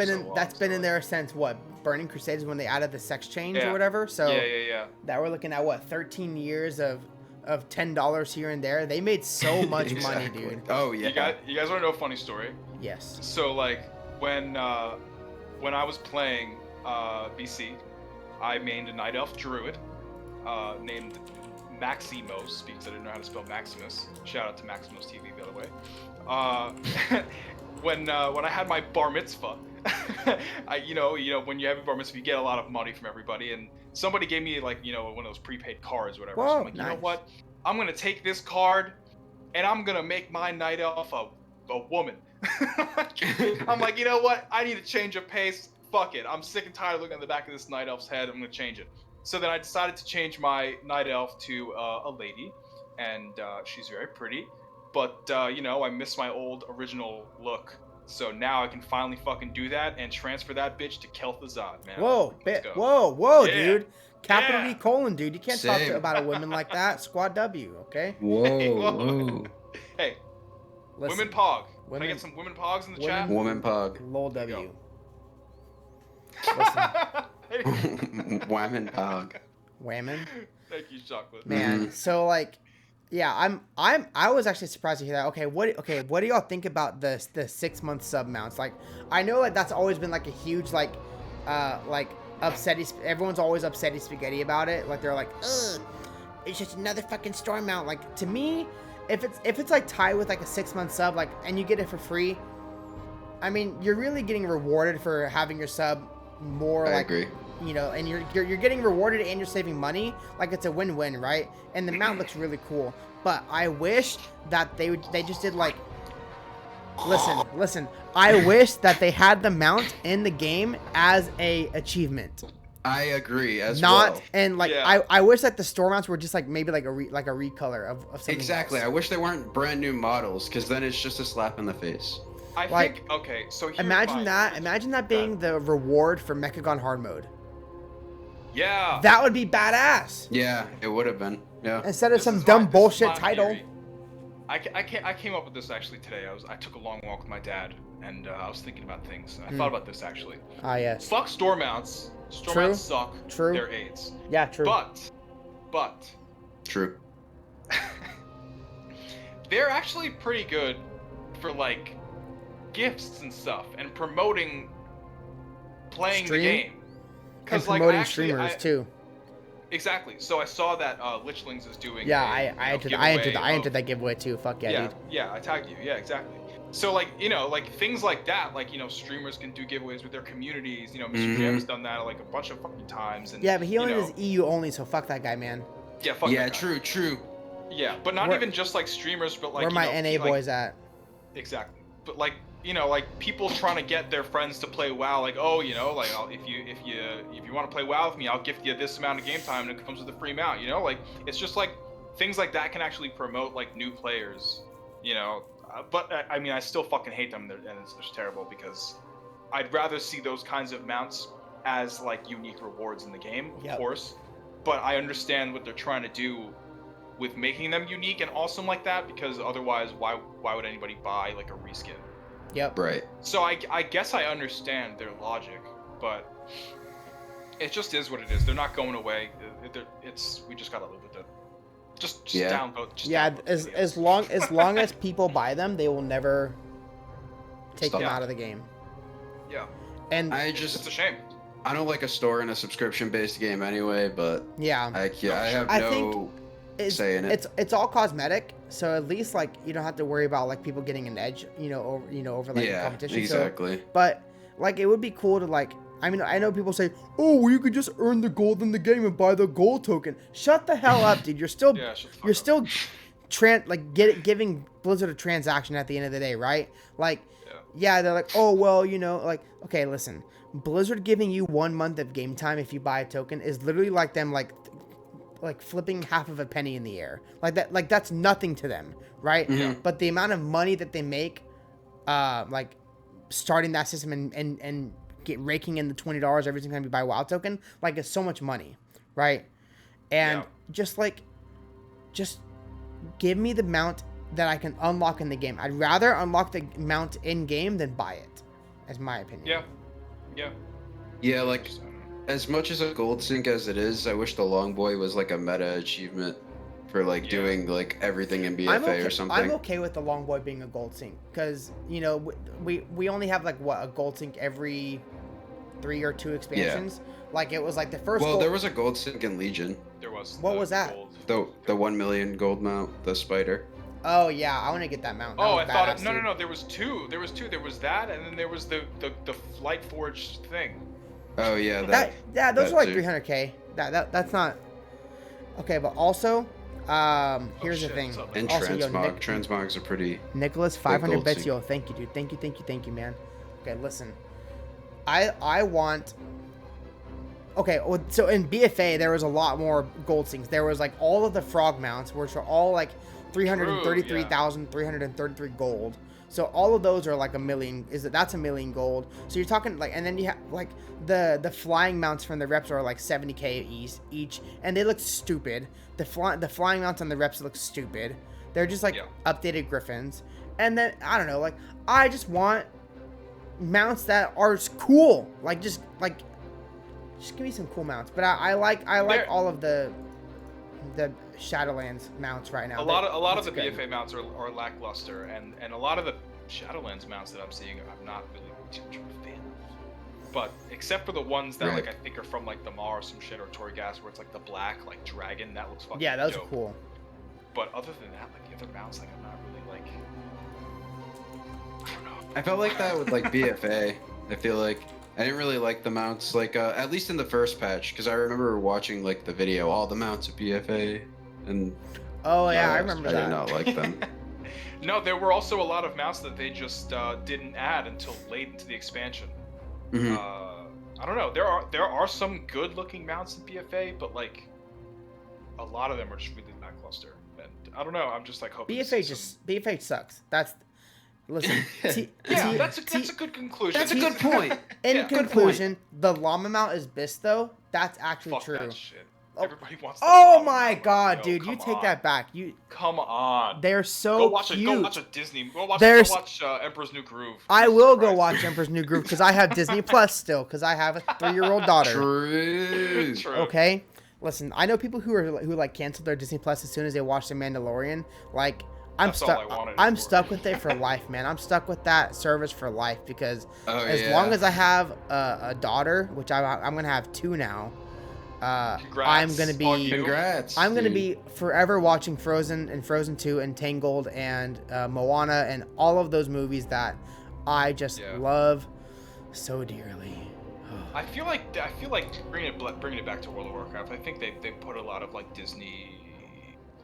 been in there since what? Burning Crusades when they added the sex change or whatever. So that we're looking at what 13 years of $10 here and there. They made so much money, dude. Oh yeah. You guys want to know a funny story? Yes. So like when I was playing BC, I mained a Night Elf Druid named Maximos, because I didn't know how to spell Maximus. Shout out to Maximus TV, by the way. When I had my bar mitzvah, when you have a bar mitzvah, you get a lot of money from everybody, and somebody gave me like one of those prepaid cards or whatever. Whoa, so I'm like, nice. You know what? I'm gonna take this card, and I'm gonna make my Night Elf a woman. I'm like, you know what? I need a change of pace. Fuck it. I'm sick and tired of looking at the back of this Night Elf's head. I'm gonna change it. So then I decided to change my Night Elf to a lady, and she's very pretty, but I miss my old original look. So now I can finally fucking do that and transfer that bitch to Kel'Thuzad, man. Whoa, dude. Capital D colon, dude. You can't talk about a woman like that. Squad W, okay? Whoa. Hey, listen, women pog. Can I get some women pogs in the chat? Woman pog. Lol W. Whammon pog. Whammon. Thank you, Chocolate. Man, so like, yeah, I was actually surprised to hear that. Okay, what do y'all think about the 6-month sub mounts? Like, I know like that's always been like a huge like upsetty. Everyone's always upsetty spaghetti about it. Like they're like, ugh, it's just another fucking storm mount. Like to me, if it's like tied with like a 6-month sub, like, and you get it for free, I mean, you're really getting rewarded for having your sub more. I agree. And you're getting rewarded and you're saving money. Like it's a win-win, right? And the mount looks really cool. But I wish that they just did like, listen. I wish that they had the mount in the game as a achievement. I agree as well. And like I wish that the store mounts were just like maybe like a recolor of something. Exactly. else. I wish they weren't brand new models, because then it's just a slap in the face. I think okay. So imagine that being the reward for Mechagon hard mode. Yeah. That would be badass. Yeah, it would have been. Yeah. Instead of some dumb bullshit title. I came up with this actually today. I took a long walk with my dad, and I was thinking about things. I thought about this actually. Ah, yes. Fuck store mounts. Store mounts suck. True. They're AIDS. Yeah, true. But. True. They're actually pretty good for like gifts and stuff and promoting playing the game. And promoting streamers too. Exactly. So I saw that Lichlings is doing. Yeah, I entered that giveaway too. Fuck yeah, dude. Yeah, I tagged you. Yeah, exactly. So like like things like that, like streamers can do giveaways with their communities. Mr. Jam's done that like a bunch of fucking times. And yeah, but he only does EU only, so fuck that guy, man. Yeah, fuck that guy. True. Yeah, but not even just like streamers, but like where my NA boys at? Exactly. But like like people trying to get their friends to play WoW, like like if you want to play WoW with me, I'll gift you this amount of game time, and it comes with a free mount. Like it's just like things like that can actually promote like new players. But I mean I still fucking hate them, and it's just terrible because I'd rather see those kinds of mounts as like unique rewards in the game, of course. But I understand what they're trying to do with making them unique and awesome like that, because otherwise why would anybody buy like a reskin? Yep. Right. So I guess I understand their logic, but it just is what it is. They're not going away. We just gotta live with it. Just downvote. As long as people buy them, they will never take them out of the game. Yeah. And it's a shame. I don't like a store in a subscription-based game anyway, but I have no say in it. It's all cosmetic, so at least like you don't have to worry about like people getting an edge, over like the competition. Exactly. So, but like it would be cool to like. I mean, I know people say, "Oh, well, you could just earn the gold in the game and buy the gold token." Shut the hell up, dude. You're still giving Blizzard a transaction at the end of the day, right? Like, they're like, "Oh, well, like, okay, listen, Blizzard giving you 1 month of game time if you buy a token is literally like them like flipping half of a penny in the air. Like that's nothing to them, right? Mm-hmm. But the amount of money that they make, like starting that system and raking in the $20 every single time you buy a WoW token, like it's so much money, right? And just give me the mount that I can unlock in the game. I'd rather unlock the mount in game than buy it, as my opinion. Yeah, like as much as a gold sync as it is, I wish the long boy was like a meta achievement for like doing like everything in BFA or something. I'm okay with the long boy being a gold sync because we only have like a gold sync every 3 or 2 expansions. Like it was like the first. Well, there was a gold sync in Legion. There was. What was that? The 1 million gold mount, the spider. Oh yeah, I want to get that mount. I thought no. There was two. There was that, and then there was the Flight Forge thing. Oh yeah, those are like 300k. That's not okay. But also, here's the thing. And also, transmogs are pretty. Nicholas 500 bits, yo. Thank you, dude. Thank you, man. Okay, listen. I want. Okay, so in BFA there was a lot more gold sinks. There was like all of the frog mounts, which are all like 333,333 gold. So all of those are like a million. That's a million gold. So you're talking like, and then you have like the flying mounts from the reps are like 70k each, and they look stupid. The flying mounts on the reps look stupid. They're just like updated griffins. And then I don't know, like I just want mounts that are cool. Like just give me some cool mounts. But I like all of the Shadowlands mounts right now. A lot of the BFA mounts are lackluster, and a lot of the Shadowlands mounts that I'm seeing I'm not really too much of a fan of. But except for the ones that like I think are from like the Maw or some shit, or Torghast, where it's like the black like dragon, that looks fucking those dope. are cool. But other than that, like the other mounts, like I'm not really like. I don't know. I felt like that with like BFA. I feel like I didn't really like the mounts, like at least in the first patch, because I remember watching like the video, all the mounts of BFA, and I remember that. I did not like them. No, there were also a lot of mounts that they just didn't add until late into the expansion. Mm-hmm. I don't know. There are some good looking mounts in BFA, but like a lot of them are just really lackluster. And I don't know. I'm just like hoping. BFA sucks. Listen. That's a good conclusion. That's a good point. In conclusion, the llama mount is BIS though. That's actually Fuck true. That shit. Everybody wants. Oh my god, dude! You take that back. Come on. They're so cute. Go watch a Disney. Go watch Emperor's New Groove. I will go watch Emperor's New Groove because I have Disney Plus still because I have a 3-year-old daughter. True. Okay. Listen, I know people who like canceled their Disney Plus as soon as they watched The Mandalorian. Like, I'm stuck. I'm stuck with it for life, man. I'm stuck with that service for life because as long as I have a daughter, which I'm gonna have 2 now, I'm gonna be forever watching Frozen and Frozen 2, and Tangled and Moana and all of those movies that I just love so dearly. I feel like bringing it back to World of Warcraft. I think they put a lot of like Disney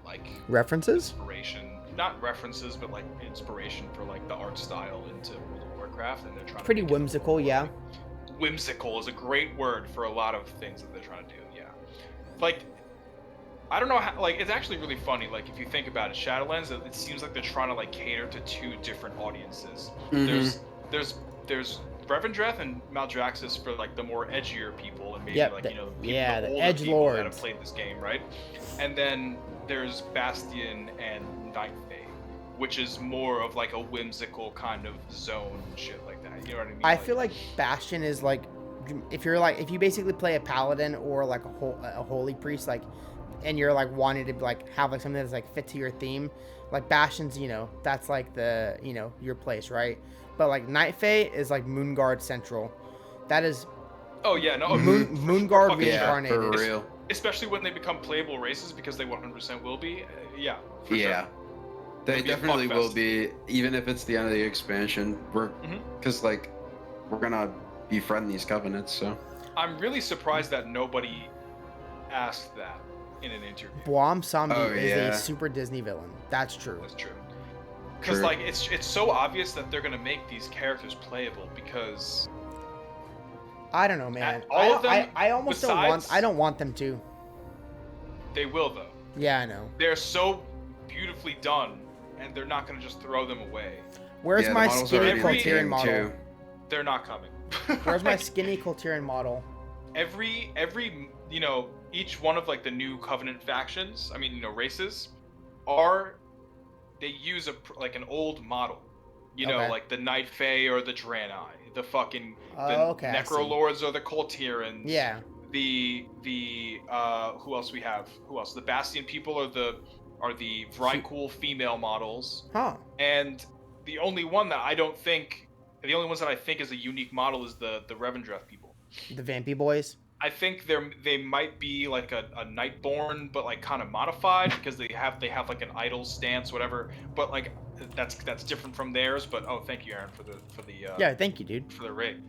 like references, not references, but like inspiration for like the art style into World of Warcraft, and they're trying. Pretty whimsical, yeah. Whimsical is a great word for a lot of things that they're trying to do. Yeah, like I don't know how. Like it's actually really funny. Like if you think about it, Shadowlands, it seems like they're trying to like cater to 2 different audiences. Mm-hmm. There's Revendreth and Maldraxxus for like the more edgier people, and maybe the edgelords that have played this game, right? And then there's Bastion and Nightfang, which is more of like a whimsical kind of zone and shit like that. You know what I mean? I feel like Bastion is like if you basically play a paladin or like a holy priest, like, and you're like wanting to like have like something that's like fit to your theme, like Bastion's, that's like the your place, right? But like Nightfang is like Moonguard Central. That is. Oh yeah, no. Moonguard reincarnated. Yeah, for real. Especially when they become playable races, because they 100% will be. Yeah. Sure. They definitely will be, even if it's the end of the expansion. Because like we're gonna befriend these covenants, so. I'm really surprised that nobody asked that in an interview. Boam Samdi is a super Disney villain. That's true. That's true. Because like it's so obvious that they're gonna make these characters playable because I don't know, man. All of them, I almost don't want them to. They will though. Yeah, I know. They're so beautifully done, and they're not gonna just throw them away. Where's my skinny Colterian model? They're not coming. Where's my skinny Colterian model? Every each one of like the new Covenant factions, races, they use an old model, like the Night Fae or the Draenei, the fucking Necrolords or the Colterans. Yeah. The who else we have? Who else? The Bastion people are the Vrykul female models. Huh. And the only ones that I think is a unique model is the Revendreth people. The Vampy boys. I think they might be like a Nightborn, but like kind of modified because they have like an idol stance, whatever. But like that's different from theirs. But thank you, Aaron, for the yeah, thank you, dude, for the rig.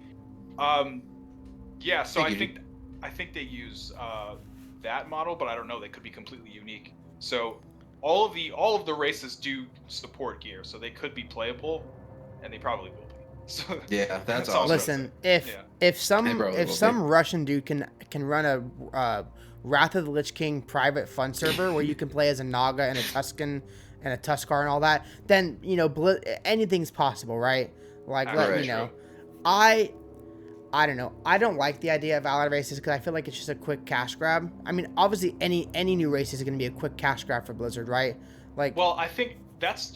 Yeah. So I think they use that model, but I don't know. They could be completely unique. So all of the races do support gear, so they could be playable, and they probably will be. So, yeah, that's awesome. Listen, if some Russian dude can run a Wrath of the Lich King private fun server where you can play as a Naga and a Tusken and a Tuskar and all that, then anything's possible, right? Like let me know. I don't know. I don't like the idea of allied races because I feel like it's just a quick cash grab. I mean, obviously any new race is going to be a quick cash grab for Blizzard, right? Like, well, I think that's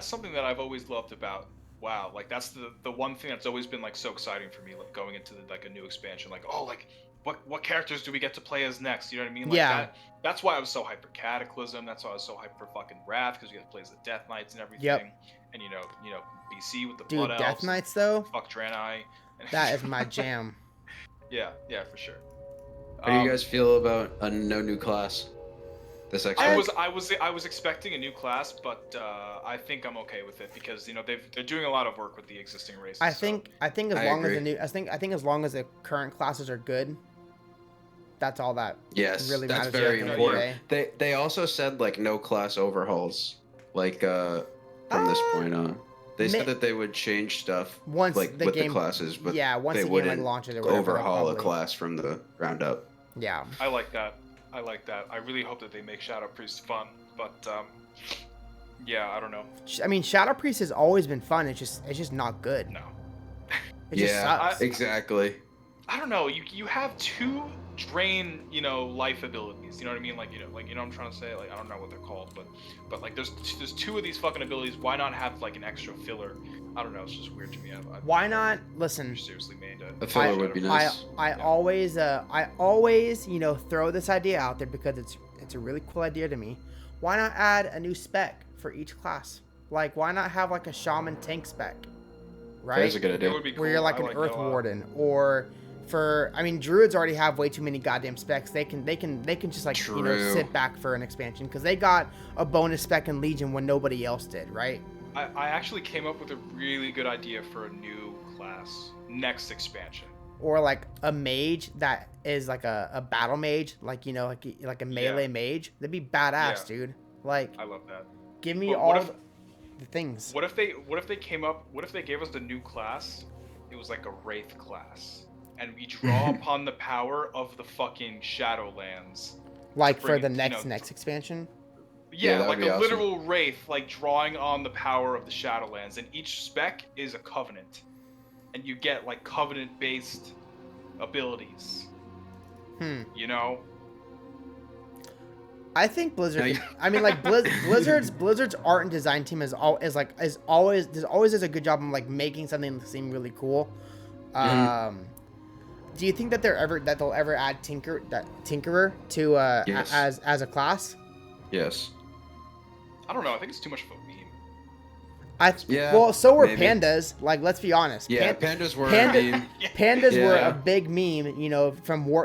something that I've always loved about WoW. Like that's the one thing that's always been like so exciting for me, like going into like a new expansion. Like, oh, like what characters do we get to play as next? You know what I mean? Like that's why I was so hyped for Cataclysm. That's why I was so hyped for fucking Wrath, because you get to play as the Death Knights and everything. Yep. And BC with the Dude, Blood Elves. Death Knights though. Fuck Draenei. That is my jam. Yeah, for sure. How do you guys feel about a no new class? This I was expecting a new class, but I think I'm okay with it because they're doing a lot of work with the existing races. I think as long as the current classes are good, that's all that really matters. That's very important. They also said like no class overhauls, like from this point on. They said that they would change stuff once with the classes, but once they the wouldn't game launches or whatever, overhaul a class from the ground up. Yeah. I like that. I really hope that they make Shadow Priest fun, but yeah, I don't know. I mean, Shadow Priest has always been fun. It's just not good. No. It just sucks. Exactly. I don't know. You have 2 drain, life abilities. You know what I mean? Like, what I'm trying to say. Like, I don't know what they're called, but like, there's 2 of these fucking abilities. Why not have like an extra filler? I don't know. It's just weird to me. Why not? Listen. Seriously made a filler would be nice. I always, throw this idea out there because it's a really cool idea to me. Why not add a new spec for each class? Like, why not have like a shaman tank spec? Right? That's a good idea. It would be cool. Where you're like an earth warden, or druids already have way too many goddamn specs. They can just like sit back for an expansion because they got a bonus spec in Legion when nobody else did, right? I actually came up with a really good idea for a new class next expansion. Or like a mage that is like a battle mage, like like a melee mage. That'd be badass, dude. Like, I love that. Give me all the things. What if they gave us a new class? It was like a wraith class, and we draw upon the power of the fucking Shadowlands. Like for the next expansion. Yeah, like a literal wraith, like drawing on the power of the Shadowlands, and each spec is a covenant, and you get like covenant-based abilities. I think Blizzard. Blizzard's art and design team is always does a good job of like making something seem really cool. Do you think that they'll ever add Tinkerer to yes. as a class? Yes. I don't know. I think it's too much of a meme. Well, so were pandas. Like, let's be honest. Yeah, pandas were a meme. Pandas were a big meme,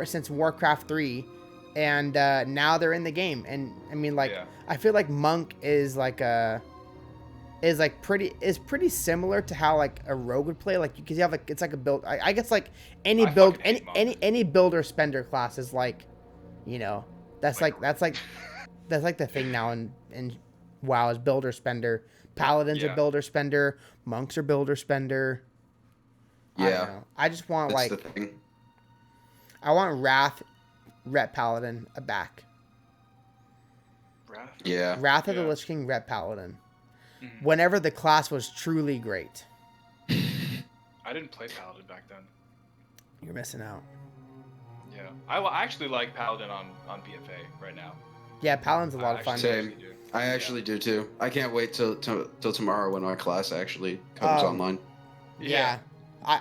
since Warcraft 3, and now they're in the game. And I mean, like, I feel like Monk is pretty similar to how like a rogue would play. Like, because you have it's like a build. I guess like any builder spender class is like, that's like the thing now in WoW is builder spender. Paladins are builder spender. Monks are builder spender. Yeah. I don't know. I just want I want Wrath, Ret Paladin back. Wrath? Yeah. Wrath of the Lich King, Ret Paladin. Mm-hmm. Whenever the class was truly great. I didn't play Paladin back then. You're missing out. Yeah. I actually like Paladin on BFA right now. Yeah, Paladin's a lot of fun. Same. I actually do too. I can't wait till tomorrow when our class actually comes online. Yeah. I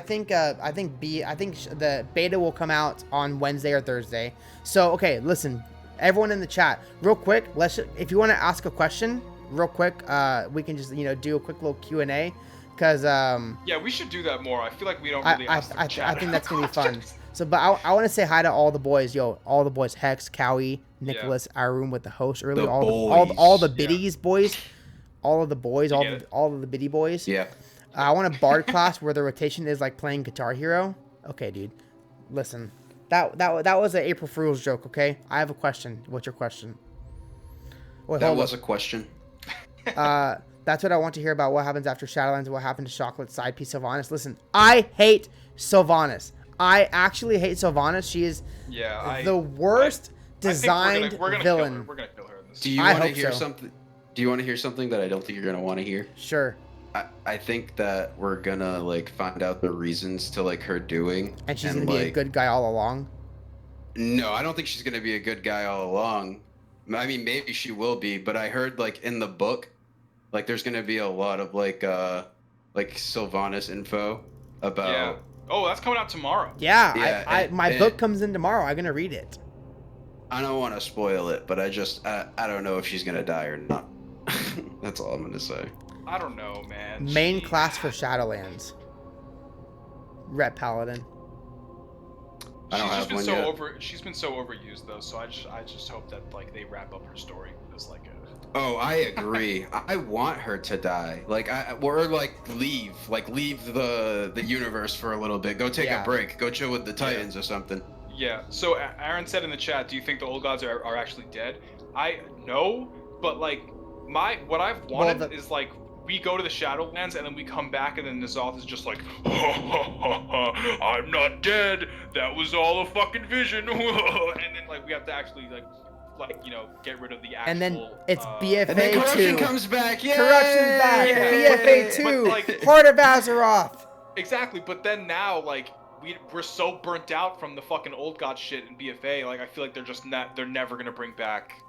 think the beta will come out on Wednesday or Thursday. So okay, listen, everyone in the chat, real quick. If you want to ask a question, real quick, we can just do a quick little Q&A, because we should do that more. I feel like we don't really ask the chat. I think that's gonna be fun. So, but I want to say hi to all the boys, all the boys, Hex, Cowie, Nicholas, our room with the host earlier, all the biddies boys, all of the boys, all of the biddy boys. Yeah. I want a bard class where the rotation is like playing Guitar Hero. Okay, dude, listen, that was an April Fool's joke. Okay, I have a question. What's your question? Wait, that was a question. That's what I want to hear about. What happens after Shadowlands? What happened to Chocolate's side piece, Sylvanas? Listen, I hate Sylvanas. I actually hate Sylvanas. She is the worst designed villain. We're gonna kill her in this. Do you want to hear something? Do you want to hear something that I don't think you're gonna want to hear? Sure. I think that we're gonna like find out the reasons to like her doing. And she's gonna be a good guy all along. No, I don't think she's gonna be a good guy all along. I mean, maybe she will be, but I heard like in the book, like there's gonna be a lot of like Sylvanas info about. Yeah. Oh, that's coming out tomorrow. Yeah, my book comes in tomorrow. I'm gonna read it. I don't want to spoil it, but I don't know if she's gonna die or not. That's all I'm gonna say. I don't know, man. Main class for Shadowlands. Ret Paladin. She's been so overused though, so I just hope that like they wrap up her story as like a. Oh, I agree. I want her to die. Like leave the universe for a little bit. Go take a break. Go chill with the Titans or something. Yeah. So Aaron said in the chat, do you think the old gods are actually dead? I know, but like what I've wanted is like we go to the Shadowlands and then we come back and then N'Zoth is just like, I'm not dead. That was all a fucking vision. And then like we have to actually like get rid of the actual. And then it's BFA 2. And then Corruption comes back. Yeah. Corruption's back. Yeah. BFA 2. Heart of Azeroth. Exactly, but then now, like, we're so burnt out from the fucking old god shit in BFA, like, I feel like they're never gonna bring back,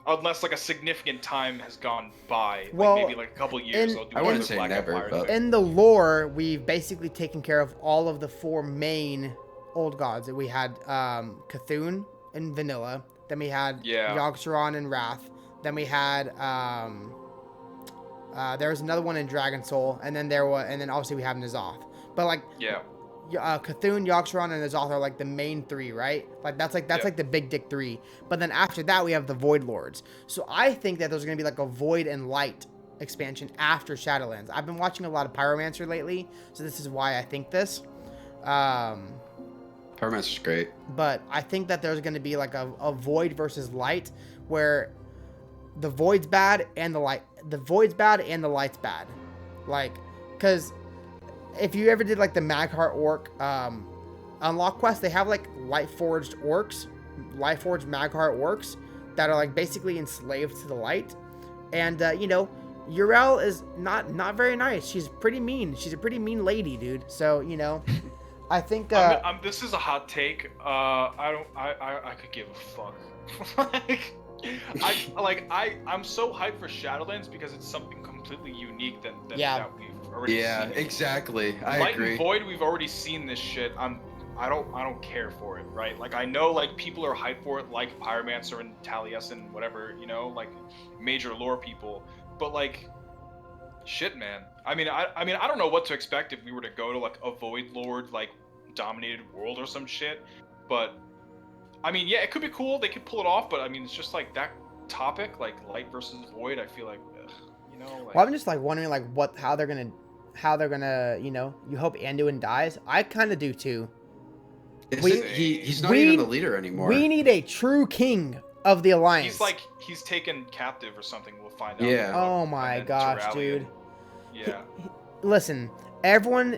unless, like, a significant time has gone by, like, Well, maybe, like, a couple years, they'll do I wouldn't another say Black never, Empire but... thing. in the lore, we've basically taken care of all of the 4 main old gods. We had Cthulhu in Vanilla, then we had Yogg-Saron in Wrath, then we had there was another one in Dragon Soul, and then obviously we have N'Zoth. But like Cthulhu, Yogg-Saron, and N'Zoth are like the main 3, right? Like that's like the big dick 3. But then after that we have the Void Lords. So I think that there's gonna be like a Void and Light expansion after Shadowlands. I've been watching a lot of Pyromancer lately, so this is why I think this. Pyromancer's great. But I think that there's gonna be like a Void versus Light, where the Void's bad and the Light's bad. Like, cause if you ever did like the Magheart Orc unlock quest, they have like Lightforged Magheart Orcs that are like basically enslaved to the light. And you know, Uriel is not very nice. She's pretty mean. She's a pretty mean lady, dude. So, you know, I think this is a hot take. I could give a fuck. I'm so hyped for Shadowlands because it's something completely unique that we've already seen. Exactly. I Light agree. and Void, we've already seen this shit. I don't care for it, right? Like, I know, like, people are hyped for it, like Pyromancer and Taliesin and whatever, you know, like major lore people. But like, shit, man. I mean, I don't know what to expect if we were to go to like a Void Lord like dominated world or some shit. But I mean, yeah, it could be cool. They could pull it off. But I mean, it's just like that topic, like Light versus Void. I feel like, you know. Like, well, I'm just like wondering like how they're gonna, you know, you hope Anduin dies. I kind of do too. He's not even the leader anymore. We need a true king of the Alliance. He's taken captive or something. We'll find out. Yeah. Oh my gosh, dude. Yeah. Listen, everyone.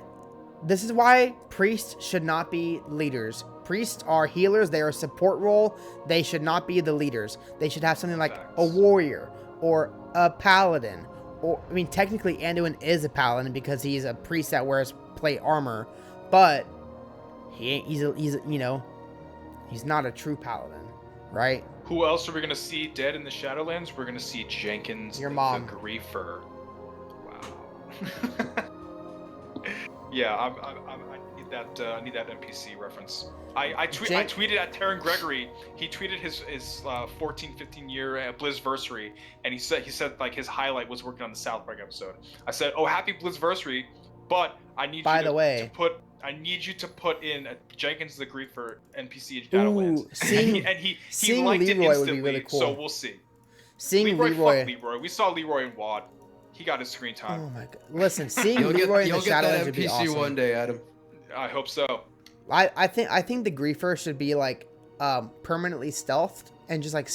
This is why priests should not be leaders. Priests are healers. They are a support role. They should not be the leaders. They should have something like a warrior or a paladin. Or I mean, technically, Anduin is a paladin because he's a priest that wears plate armor, but he's you know, he's not a true paladin, right? Who else are we gonna see dead in the Shadowlands? We're gonna see Jenkins, your mom, the Griefer. Wow. Yeah, I need that NPC reference. I tweeted at Taron Gregory. He tweeted his 14-15 year Blizzversary, and he said like his highlight was working on the South Park episode. I said, "Oh, happy Blizzversary," but I need you to put in a Jenkins the Griefer NPC in Shadowlands. He liked Leroy it instantly, would be really cool. So we'll see. Seeing Leroy. Fuck Leroy. We saw Leroy in WoD. He got his screen time. Oh my god! Listen, seeing Leroy in the Shadowlands would be awesome. one day, Adam. I hope so. I think the Griefer should be like permanently stealthed and just like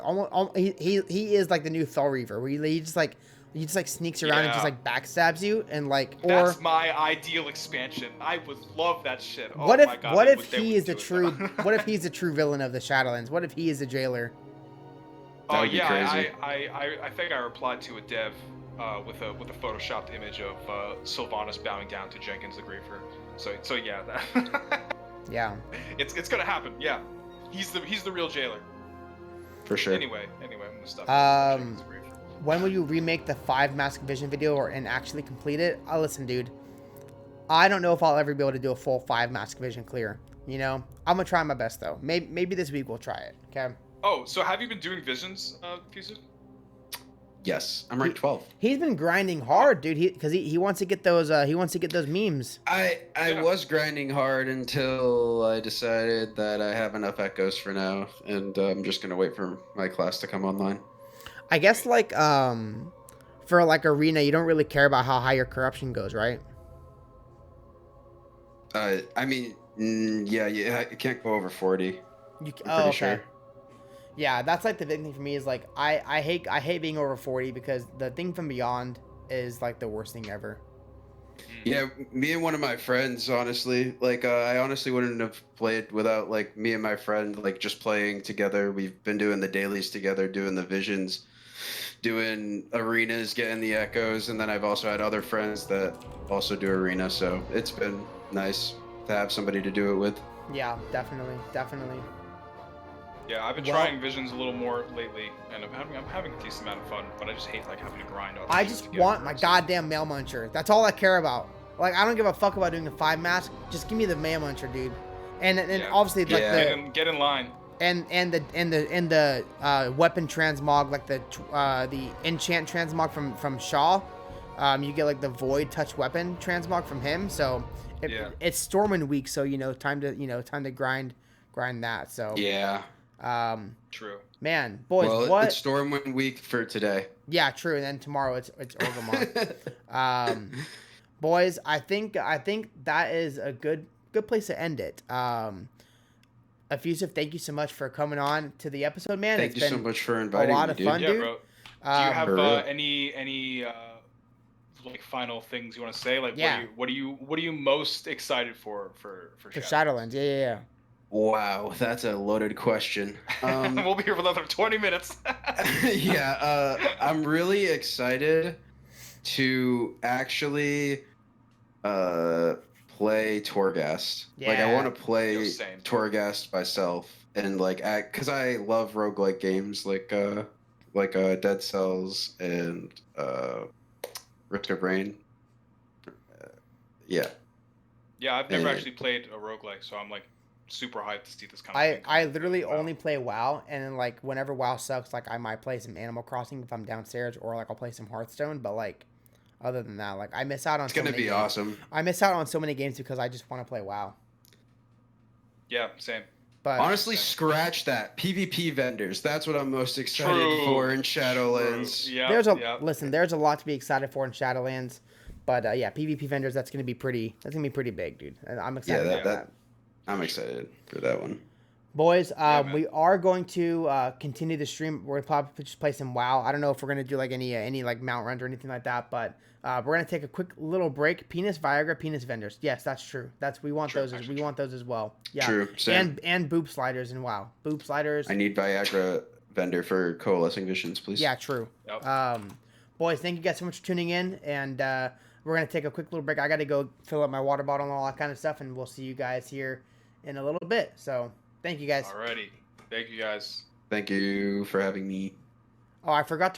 almost he is like the new Thor Reaver where he just like sneaks around and just like backstabs you and like that's my ideal expansion. I would love that shit. Oh what if my God, what if he is the true what if he's the true villain of the Shadowlands? What if he is a jailer? Oh yeah, I think I replied to a dev with a photoshopped image of Sylvanas bowing down to Jenkins the Griefer. So yeah, yeah, it's gonna happen. Yeah, he's the real jailer. For sure. Anyway, I'm gonna stop. When will you remake the 5 Mask Vision video and actually complete it? Listen, dude, I don't know if I'll ever be able to do a full 5 Mask Vision clear. You know, I'm gonna try my best though. Maybe this week we'll try it. Okay. Oh, so have you been doing visions, Effusive? Yes, I'm rank 12. He's been grinding hard, dude. Because he wants to get those. He wants to get those memes. I was grinding hard until I decided that I have enough echoes for now, and I'm just gonna wait for my class to come online. I guess like for like arena, you don't really care about how high your corruption goes, right? I mean, yeah, it can't go over 40. I'm pretty sure. Yeah, that's like the big thing for me is like I hate being over 40 because the thing from beyond is like the worst thing ever. Yeah, me and one of my friends, honestly, like I honestly wouldn't have played without like me and my friend like just playing together. We've been doing the dailies together, doing the visions doing arenas, getting the echoes, and then I've also had other friends that also do arena, so it's been nice to have somebody to do it with. Yeah, definitely. Yeah, I've been trying Visions a little more lately, and I'm having a decent amount of fun, but I just hate like having to grind up. I just want my goddamn mail muncher. That's all I care about. Like, I don't give a fuck about doing the 5 mask. Just give me the mail muncher, dude. And obviously like get in line. And the weapon transmog, like the enchant transmog from Shaw. You get like the void touch weapon transmog from him. So it's Stormwind week, so time to grind that. So yeah. True. Man, boys, well, it's Stormwind week for today. Yeah, true. And then tomorrow it's Orgrimmar. Boys, I think that is a good place to end it. Effusive, thank you so much for coming on to the episode, man. Thank you so much for inviting me. A lot of fun, dude. Bro. Do you have any like final things you want to say? Like, what are you most excited for Shadowlands? Yeah. Wow, that's a loaded question. We'll be here for another 20 minutes. I'm really excited to actually play Torghast. Yeah. Like, I want to play Torghast myself, and like, because I love roguelike games like Dead Cells and Risk of Rain. Yeah, I've never actually played a roguelike, so I'm like super hyped to see this kind of thing. I literally only play WoW, and then like whenever WoW sucks, like I might play some Animal Crossing if I'm downstairs, or like I'll play some Hearthstone, but like other than that, like I miss out on it's gonna be awesome. I miss out on so many games because I just want to play WoW. Yeah, same. But honestly, scratch that. PvP vendors. That's what I'm most excited for in Shadowlands. Yeah. There's a lot to be excited for in Shadowlands. But PvP vendors, that's gonna be pretty big, dude. And I'm excited about that. I'm excited for that one. Boys, we are going to continue the stream. We're gonna probably just play some WoW. I don't know if we're gonna do like any like mount runs or anything like that, but we're gonna take a quick little break. Penis Viagra, penis vendors. Yes, that's true. We want those as well. Yeah. True. Same. And boob sliders in WoW. Boob sliders. I need Viagra vendor for Coalescing Visions, please. Yeah, true. Yep. Boys, thank you guys so much for tuning in, and we're gonna take a quick little break. I gotta go fill up my water bottle and all that kind of stuff, and we'll see you guys here in a little bit. So thank you guys. Alrighty. Thank you guys. Thank you for having me. Oh, I forgot to